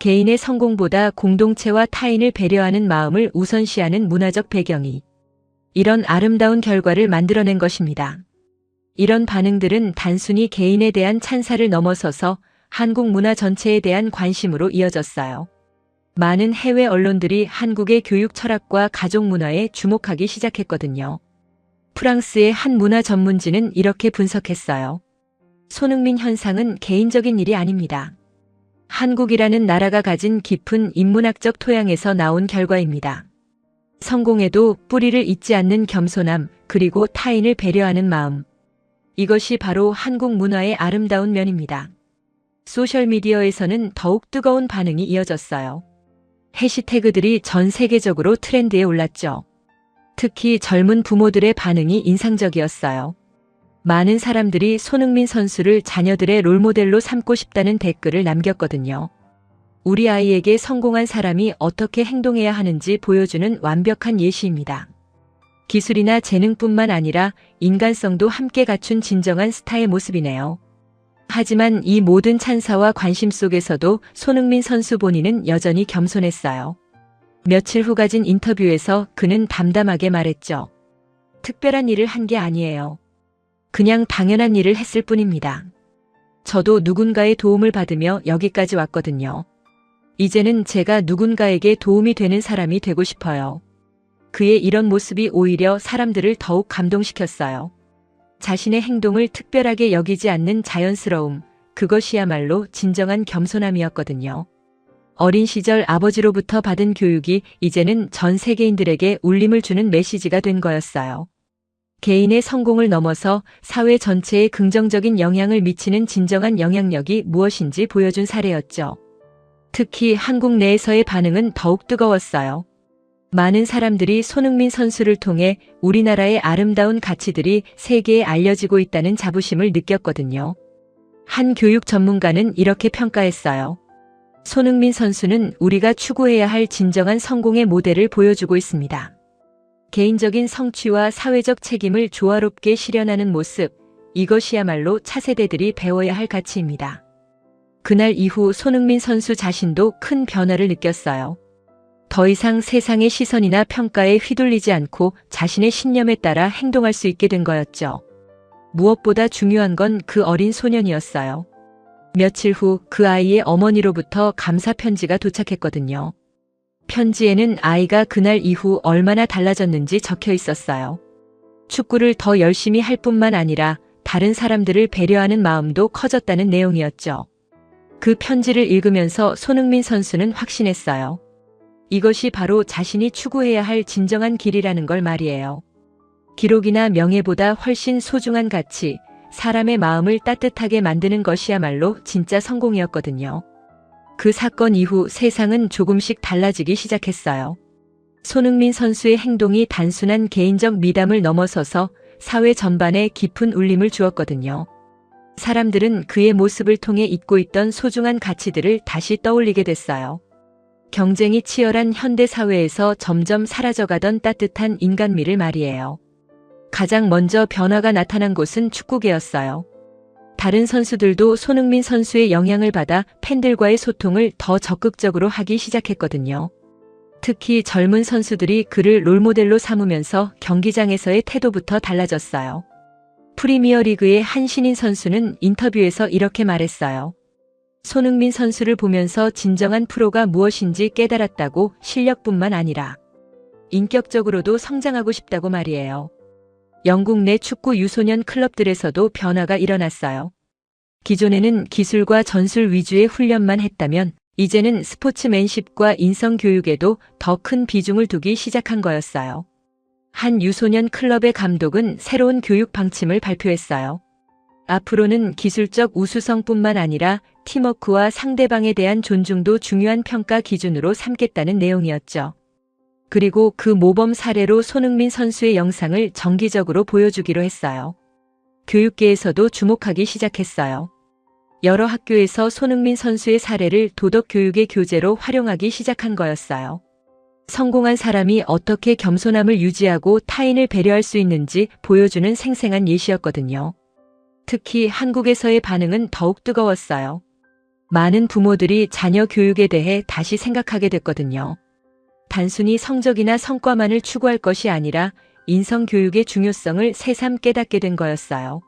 개인의 성공보다 공동체와 타인을 배려하는 마음을 우선시하는 문화적 배경이 이런 아름다운 결과를 만들어낸 것입니다. 이런 반응들은 단순히 개인에 대한 찬사를 넘어서서 한국 문화 전체에 대한 관심으로 이어졌어요. 많은 해외 언론들이 한국의 교육 철학과 가족 문화에 주목하기 시작했거든요. 프랑스의 한 문화 전문지는 이렇게 분석했어요. 손흥민 현상은 개인적인 일이 아닙니다. 한국이라는 나라가 가진 깊은 인문학적 토양에서 나온 결과입니다. 성공에도 뿌리를 잇지 않는 겸손함, 그리고 타인을 배려하는 마음. 이것이 바로 한국 문화의 아름다운 면입니다. 소셜미디어에서는 더욱 뜨거운 반응이 이어졌어요. 해시태그들이 전 세계적으로 트렌드에 올랐죠. 특히 젊은 부모들의 반응이 인상적이었어요. 많은 사람들이 손흥민 선수를 자녀들의 롤모델로 삼고 싶다는 댓글을 남겼거든요. 우리 아이에게 성공한 사람이 어떻게 행동해야 하는지 보여주는 완벽한 예시입니다. 기술이나 재능뿐만 아니라 인간성도 함께 갖춘 진정한 스타의 모습이네요. 하지만 이 모든 찬사와 관심 속에서도 손흥민 선수 본인은 여전히 겸손했어요. 며칠 후 가진 인터뷰에서 그는 담담하게 말했죠. 특별한 일을 한 게 아니에요. 그냥 당연한 일을 했을 뿐입니다. 저도 누군가의 도움을 받으며 여기까지 왔거든요. 이제는 제가 누군가에게 도움이 되는 사람이 되고 싶어요. 그의 이런 모습이 오히려 사람들을 더욱 감동시켰어요. 자신의 행동을 특별하게 여기지 않는 자연스러움, 그것이야말로 진정한 겸손함이었거든요. 어린 시절 아버지로부터 받은 교육이 이제는 전 세계인들에게 울림을 주는 메시지가 된 거였어요. 개인의 성공을 넘어서 사회 전체에 긍정적인 영향을 미치는 진정한 영향력이 무엇인지 보여준 사례였죠. 특히 한국 내에서의 반응은 더욱 뜨거웠어요. 많은 사람들이 손흥민 선수를 통해 우리나라의 아름다운 가치들이 세계에 알려지고 있다는 자부심을 느꼈거든요. 한 교육 전문가는 이렇게 평가했어요. 손흥민 선수는 우리가 추구해야 할 진정한 성공의 모델을 보여주고 있습니다. 개인적인 성취와 사회적 책임을 조화롭게 실현하는 모습, 이것이야말로 차세대들이 배워야 할 가치입니다. 그날 이후 손흥민 선수 자신도 큰 변화를 느꼈어요. 더 이상 세상의 시선이나 평가에 휘둘리지 않고 자신의 신념에 따라 행동할 수 있게 된 거였죠. 무엇보다 중요한 건 그 어린 소년이었어요. 며칠 후 그 아이의 어머니로부터 감사 편지가 도착했거든요. 편지에는 아이가 그날 이후 얼마나 달라졌는지 적혀 있었어요. 축구를 더 열심히 할 뿐만 아니라 다른 사람들을 배려하는 마음도 커졌다는 내용이었죠. 그 편지를 읽으면서 손흥민 선수는 확신했어요. 이것이 바로 자신이 추구해야 할 진정한 길이라는 걸 말이에요. 기록이나 명예보다 훨씬 소중한 가치, 사람의 마음을 따뜻하게 만드는 것이야말로 진짜 성공이었거든요. 그 사건 이후 세상은 조금씩 달라지기 시작했어요. 손흥민 선수의 행동이 단순한 개인적 미담을 넘어서서 사회 전반에 깊은 울림을 주었거든요. 사람들은 그의 모습을 통해 잊고 있던 소중한 가치들을 다시 떠올리게 됐어요. 경쟁이 치열한 현대 사회에서 점점 사라져가던 따뜻한 인간미를 말이에요. 가장 먼저 변화가 나타난 곳은 축구계였어요. 다른 선수들도 손흥민 선수의 영향을 받아 팬들과의 소통을 더 적극적으로 하기 시작했거든요. 특히 젊은 선수들이 그를 롤모델로 삼으면서 경기장에서의 태도부터 달라졌어요. 프리미어리그의 한 신인 선수는 인터뷰에서 이렇게 말했어요. 손흥민 선수를 보면서 진정한 프로가 무엇인지 깨달았다고. 실력뿐만 아니라 인격적으로도 성장하고 싶다고 말이에요. 영국 내 축구 유소년 클럽들에서도 변화가 일어났어요. 기존에는 기술과 전술 위주의 훈련만 했다면 이제는 스포츠맨십과 인성교육에도 더 큰 비중을 두기 시작한 거였어요. 한 유소년 클럽의 감독은 새로운 교육 방침을 발표했어요. 앞으로는 기술적 우수성뿐만 아니라 팀워크와 상대방에 대한 존중도 중요한 평가 기준으로 삼겠다는 내용이었죠. 그리고 그 모범 사례로 손흥민 선수의 영상을 정기적으로 보여주기로 했어요. 교육계에서도 주목하기 시작했어요. 여러 학교에서 손흥민 선수의 사례를 도덕교육의 교재로 활용하기 시작한 거였어요. 성공한 사람이 어떻게 겸손함을 유지하고 타인을 배려할 수 있는지 보여주는 생생한 예시였거든요. 특히 한국에서의 반응은 더욱 뜨거웠어요. 많은 부모들이 자녀 교육에 대해 다시 생각하게 됐거든요. 단순히 성적이나 성과만을 추구할 것이 아니라 인성교육의 중요성을 새삼 깨닫게 된 거였어요.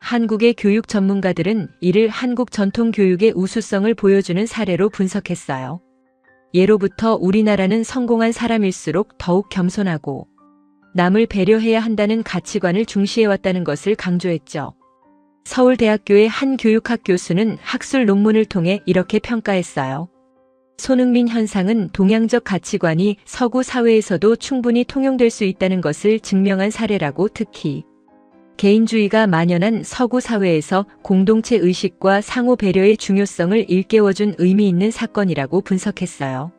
한국의 교육 전문가들은 이를 한국 전통 교육의 우수성을 보여주는 사례로 분석했어요. 예로부터 우리나라는 성공한 사람일수록 더욱 겸손하고 남을 배려해야 한다는 가치관을 중시해왔다는 것을 강조했죠. 서울대학교의 한 교육학 교수는 학술 논문을 통해 이렇게 평가했어요. 손흥민 현상은 동양적 가치관이 서구 사회에서도 충분히 통용될 수 있다는 것을 증명한 사례라고, 특히 개인주의가 만연한 서구 사회에서 공동체 의식과 상호 배려의 중요성을 일깨워준 의미 있는 사건이라고 분석했어요.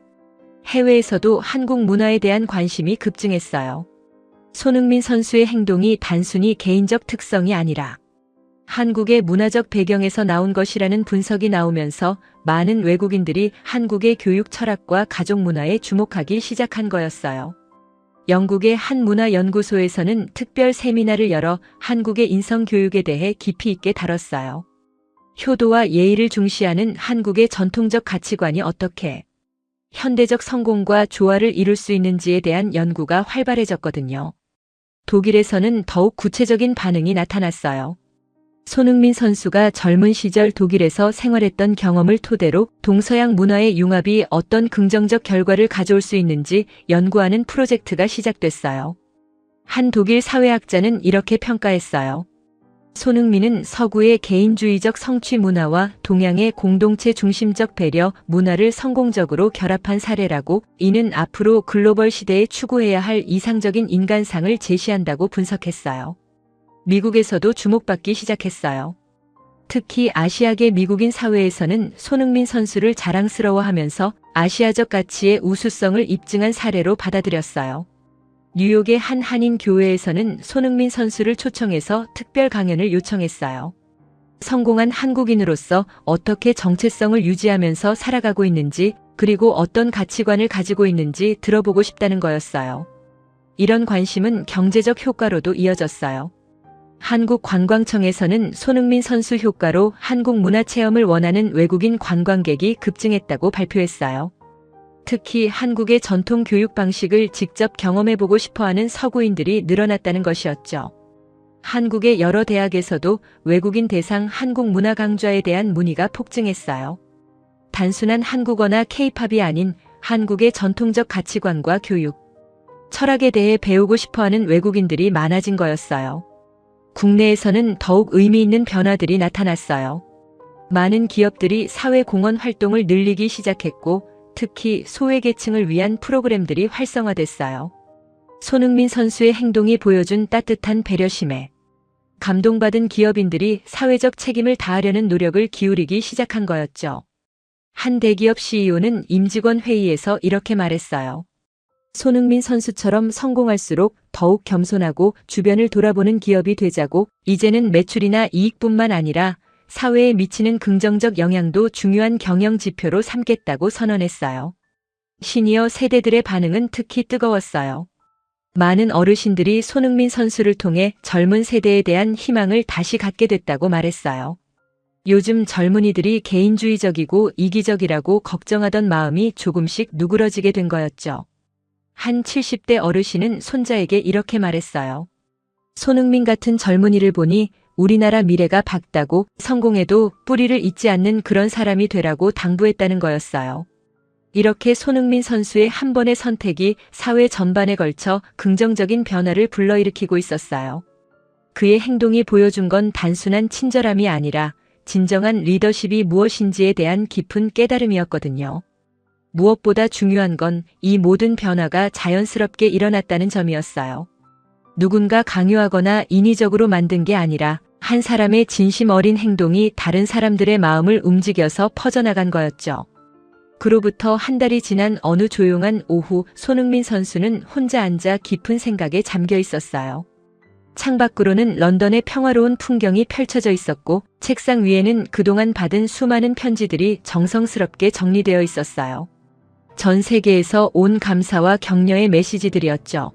해외에서도 한국 문화에 대한 관심이 급증했어요. 손흥민 선수의 행동이 단순히 개인적 특성이 아니라 한국의 문화적 배경에서 나온 것이라는 분석이 나오면서 많은 외국인들이 한국의 교육 철학과 가족 문화에 주목하기 시작한 거였어요. 영국의 한 문화연구소에서는 특별 세미나를 열어 한국의 인성교육에 대해 깊이 있게 다뤘어요. 효도와 예의를 중시하는 한국의 전통적 가치관이 어떻게 현대적 성공과 조화를 이룰 수 있는지에 대한 연구가 활발해졌거든요. 독일에서는 더욱 구체적인 반응이 나타났어요. 손흥민 선수가 젊은 시절 독일에서 생활했던 경험을 토대로 동서양 문화의 융합이 어떤 긍정적 결과를 가져올 수 있는지 연구하는 프로젝트가 시작됐어요. 한 독일 사회학자는 이렇게 평가했어요. 손흥민은 서구의 개인주의적 성취 문화와 동양의 공동체 중심적 배려 문화를 성공적으로 결합한 사례라고, 이는 앞으로 글로벌 시대에 추구해야 할 이상적인 인간상을 제시한다고 분석했어요. 미국에서도 주목받기 시작했어요. 특히 아시아계 미국인 사회에서는 손흥민 선수를 자랑스러워하면서 아시아적 가치의 우수성을 입증한 사례로 받아들였어요. 뉴욕의 한 한인 교회에서는 손흥민 선수를 초청해서 특별 강연을 요청했어요. 성공한 한국인으로서 어떻게 정체성을 유지하면서 살아가고 있는지, 그리고 어떤 가치관을 가지고 있는지 들어보고 싶다는 거였어요. 이런 관심은 경제적 효과로도 이어졌어요. 한국관광청에서는 손흥민 선수 효과로 한국 문화체험을 원하는 외국인 관광객이 급증했다고 발표했어요. 특히 한국의 전통 교육 방식을 직접 경험해보고 싶어하는 서구인들이 늘어났다는 것이었죠. 한국의 여러 대학에서도 외국인 대상 한국 문화 강좌에 대한 문의가 폭증했어요. 단순한 한국어나 케이팝이 아닌 한국의 전통적 가치관과 교육, 철학에 대해 배우고 싶어하는 외국인들이 많아진 거였어요. 국내에서는 더욱 의미 있는 변화들이 나타났어요. 많은 기업들이 사회공헌 활동을 늘리기 시작했고, 특히 소외계층을 위한 프로그램들이 활성화됐어요. 손흥민 선수의 행동이 보여준 따뜻한 배려심에 감동받은 기업인들이 사회적 책임을 다하려는 노력을 기울이기 시작한 거였죠. 한 대기업 CEO는 임직원 회의에서 이렇게 말했어요. 손흥민 선수처럼 성공할수록 더욱 겸손하고 주변을 돌아보는 기업이 되자고, 이제는 매출이나 이익뿐만 아니라 사회에 미치는 긍정적 영향도 중요한 경영 지표로 삼겠다고 선언했어요. 시니어 세대들의 반응은 특히 뜨거웠어요. 많은 어르신들이 손흥민 선수를 통해 젊은 세대에 대한 희망을 다시 갖게 됐다고 말했어요. 요즘 젊은이들이 개인주의적이고 이기적이라고 걱정하던 마음이 조금씩 누그러지게 된 거였죠. 한 70대 어르신은 손자에게 이렇게 말했어요. 손흥민 같은 젊은이를 보니 우리나라 미래가 밝다고, 성공해도 뿌리를 잇지 않는 그런 사람이 되라고 당부했다는 거였어요. 이렇게 손흥민 선수의 한 번의 선택이 사회 전반에 걸쳐 긍정적인 변화를 불러일으키고 있었어요. 그의 행동이 보여준 건 단순한 친절함이 아니라 진정한 리더십이 무엇인지에 대한 깊은 깨달음이었거든요. 무엇보다 중요한 건 이 모든 변화가 자연스럽게 일어났다는 점이었어요. 누군가 강요하거나 인위적으로 만든 게 아니라 한 사람의 진심 어린 행동이 다른 사람들의 마음을 움직여서 퍼져나간 거였죠. 그로부터 한 달이 지난 어느 조용한 오후, 손흥민 선수는 혼자 앉아 깊은 생각에 잠겨 있었어요. 창밖으로는 런던의 평화로운 풍경이 펼쳐져 있었고, 책상 위에는 그동안 받은 수많은 편지들이 정성스럽게 정리되어 있었어요. 전 세계에서 온 감사와 격려의 메시지들이었죠.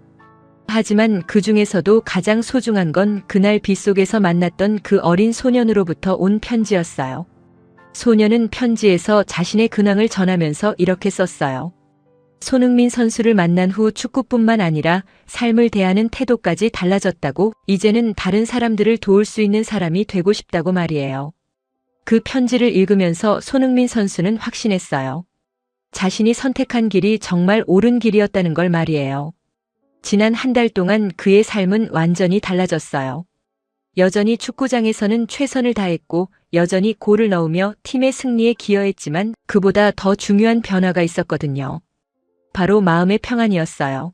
하지만 그 중에서도 가장 소중한 건 그날 빗속에서 만났던 그 어린 소년으로부터 온 편지였어요. 소년은 편지에서 자신의 근황을 전하면서 이렇게 썼어요. 손흥민 선수를 만난 후 축구뿐만 아니라 삶을 대하는 태도까지 달라졌다고, 이제는 다른 사람들을 도울 수 있는 사람이 되고 싶다고 말이에요. 그 편지를 읽으면서 손흥민 선수는 확신했어요. 자신이 선택한 길이 정말 옳은 길이었다는 걸 말이에요. 지난 한 달 동안 그의 삶은 완전히 달라졌어요. 여전히 축구장에서는 최선을 다했고 여전히 골을 넣으며 팀의 승리에 기여했지만 그보다 더 중요한 변화가 있었거든요. 바로 마음의 평안이었어요.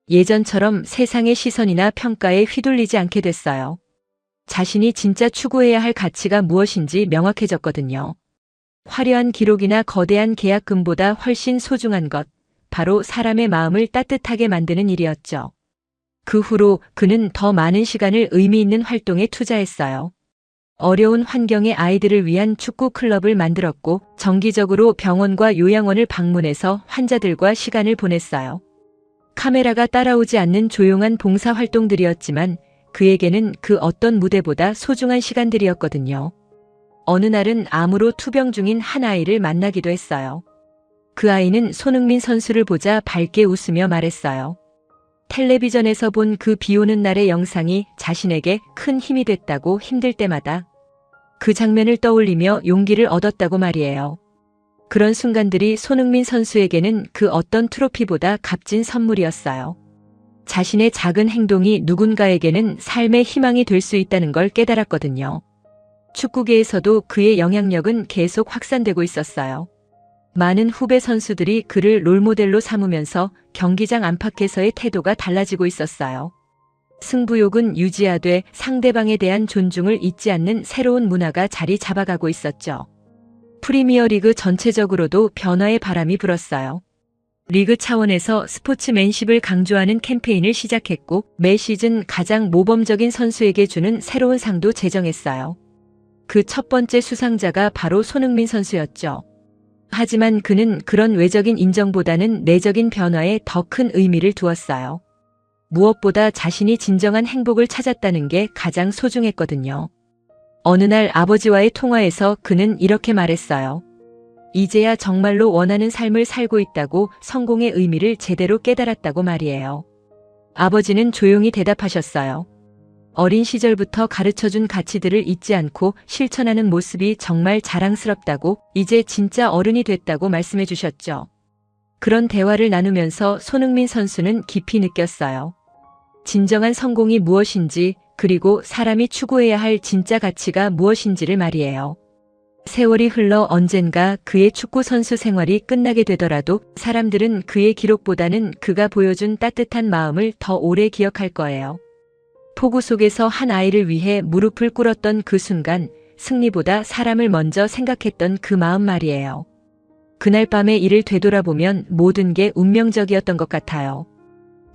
예전처럼 세상의 시선이나 평가에 휘둘리지 않게 됐어요. 자신이 진짜 추구해야 할 가치가 무엇인지 명확해졌거든요. 화려한 기록이나 거대한 계약금보다 훨씬 소중한 것, 바로 사람의 마음을 따뜻하게 만드는 일이었죠. 그 후로 그는 더 많은 시간을 의미 있는 활동에 투자했어요. 어려운 환경의 아이들을 위한 축구 클럽을 만들었고 정기적으로 병원과 요양원을 방문해서 환자들과 시간을 보냈어요. 카메라가 따라오지 않는 조용한 봉사 활동들이었지만 그에게는 그 어떤 무대보다 소중한 시간들이었거든요. 어느 날은 암으로 투병 중인 한 아이를 만나기도 했어요. 그 아이는 손흥민 선수를 보자 밝게 웃으며 말했어요. 텔레비전에서 본 그 비 오는 날의 영상이 자신에게 큰 힘이 됐다고 힘들 때마다 그 장면을 떠올리며 용기를 얻었다고 말이에요. 그런 순간들이 손흥민 선수에게는 그 어떤 트로피보다 값진 선물이었어요. 자신의 작은 행동이 누군가에게는 삶의 희망이 될 수 있다는 걸 깨달았거든요. 축구계에서도 그의 영향력은 계속 확산되고 있었어요. 많은 후배 선수들이 그를 롤모델로 삼으면서 경기장 안팎에서의 태도가 달라지고 있었어요. 승부욕은 유지하되 상대방에 대한 존중을 잊지 않는 새로운 문화가 자리 잡아가고 있었죠. 프리미어리그 전체적으로도 변화의 바람이 불었어요. 리그 차원에서 스포츠맨십을 강조하는 캠페인을 시작했고 매 시즌 가장 모범적인 선수에게 주는 새로운 상도 제정했어요. 그 첫 번째 수상자가 바로 손흥민 선수였죠. 하지만 그는 그런 외적인 인정보다는 내적인 변화에 더 큰 의미를 두었어요. 무엇보다 자신이 진정한 행복을 찾았다는 게 가장 소중했거든요. 어느 날 아버지와의 통화에서 그는 이렇게 말했어요. 이제야 정말로 원하는 삶을 살고 있다고 성공의 의미를 제대로 깨달았다고 말이에요. 아버지는 조용히 대답하셨어요. 어린 시절부터 가르쳐준 가치들을 잊지 않고 실천하는 모습이 정말 자랑스럽다고 이제 진짜 어른이 됐다고 말씀해 주셨죠. 그런 대화를 나누면서 손흥민 선수는 깊이 느꼈어요. 진정한 성공이 무엇인지 그리고 사람이 추구해야 할 진짜 가치가 무엇인지를 말이에요. 세월이 흘러 언젠가 그의 축구 선수 생활이 끝나게 되더라도 사람들은 그의 기록보다는 그가 보여준 따뜻한 마음을 더 오래 기억할 거예요. 폭우 속에서 한 아이를 위해 무릎을 꿇었던 그 순간, 승리보다 사람을 먼저 생각했던 그 마음 말이에요. 그날 밤의 일을 되돌아보면 모든 게 운명적이었던 것 같아요.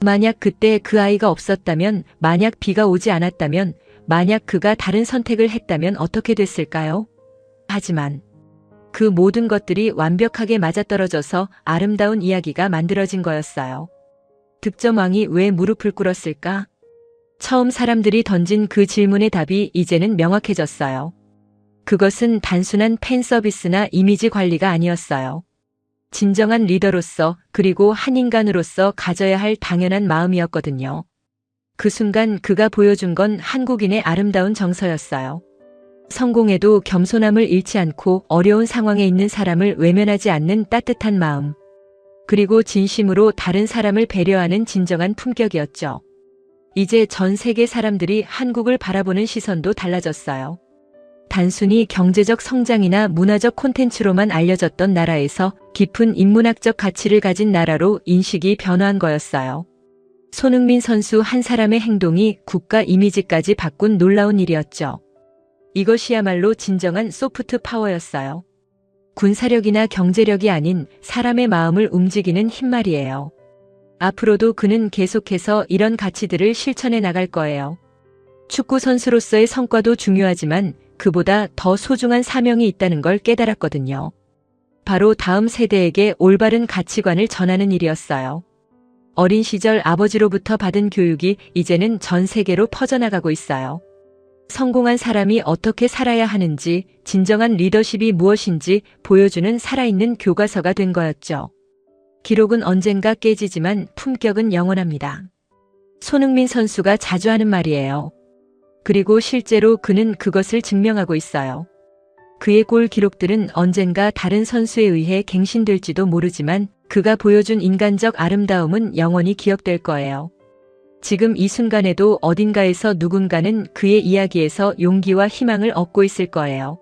만약 그때 그 아이가 없었다면, 만약 비가 오지 않았다면, 만약 그가 다른 선택을 했다면 어떻게 됐을까요? 하지만 그 모든 것들이 완벽하게 맞아떨어져서 아름다운 이야기가 만들어진 거였어요. 득점왕이 왜 무릎을 꿇었을까? 처음 사람들이 던진 그 질문의 답이 이제는 명확해졌어요. 그것은 단순한 팬 서비스나 이미지 관리가 아니었어요. 진정한 리더로서 그리고 한 인간으로서 가져야 할 당연한 마음이었거든요. 그 순간 그가 보여준 건 한국인의 아름다운 정서였어요. 성공에도 겸손함을 잃지 않고 어려운 상황에 있는 사람을 외면하지 않는 따뜻한 마음. 그리고 진심으로 다른 사람을 배려하는 진정한 품격이었죠. 이제 전 세계 사람들이 한국을 바라보는 시선도 달라졌어요. 단순히 경제적 성장이나 문화적 콘텐츠로만 알려졌던 나라에서 깊은 인문학적 가치를 가진 나라로 인식이 변화한 거였어요. 손흥민 선수 한 사람의 행동이 국가 이미지까지 바꾼 놀라운 일이었죠. 이것이야말로 진정한 소프트 파워였어요. 군사력이나 경제력이 아닌 사람의 마음을 움직이는 힘 말이에요. 앞으로도 그는 계속해서 이런 가치들을 실천해 나갈 거예요. 축구 선수로서의 성과도 중요하지만 그보다 더 소중한 사명이 있다는 걸 깨달았거든요. 바로 다음 세대에게 올바른 가치관을 전하는 일이었어요. 어린 시절 아버지로부터 받은 교육이 이제는 전 세계로 퍼져나가고 있어요. 성공한 사람이 어떻게 살아야 하는지, 진정한 리더십이 무엇인지 보여주는 살아있는 교과서가 된 거였죠. 기록은 언젠가 깨지지만 품격은 영원합니다. 손흥민 선수가 자주 하는 말이에요. 그리고 실제로 그는 그것을 증명하고 있어요. 그의 골 기록들은 언젠가 다른 선수에 의해 갱신될지도 모르지만 그가 보여준 인간적 아름다움은 영원히 기억될 거예요. 지금 이 순간에도 어딘가에서 누군가는 그의 이야기에서 용기와 희망을 얻고 있을 거예요.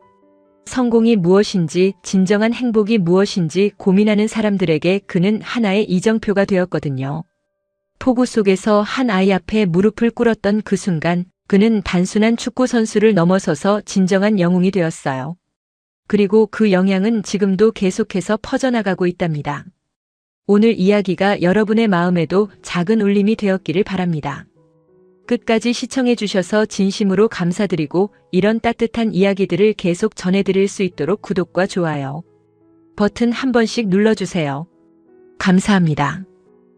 성공이 무엇인지, 진정한 행복이 무엇인지 고민하는 사람들에게 그는 하나의 이정표가 되었거든요. 폭우 속에서 한 아이 앞에 무릎을 꿇었던 그 순간, 그는 단순한 축구 선수를 넘어서서 진정한 영웅이 되었어요. 그리고 그 영향은 지금도 계속해서 퍼져나가고 있답니다. 오늘 이야기가 여러분의 마음에도 작은 울림이 되었기를 바랍니다. 끝까지 시청해 주셔서 진심으로 감사드리고 이런 따뜻한 이야기들을 계속 전해드릴 수 있도록 구독과 좋아요 버튼 한 번씩 눌러주세요. 감사합니다.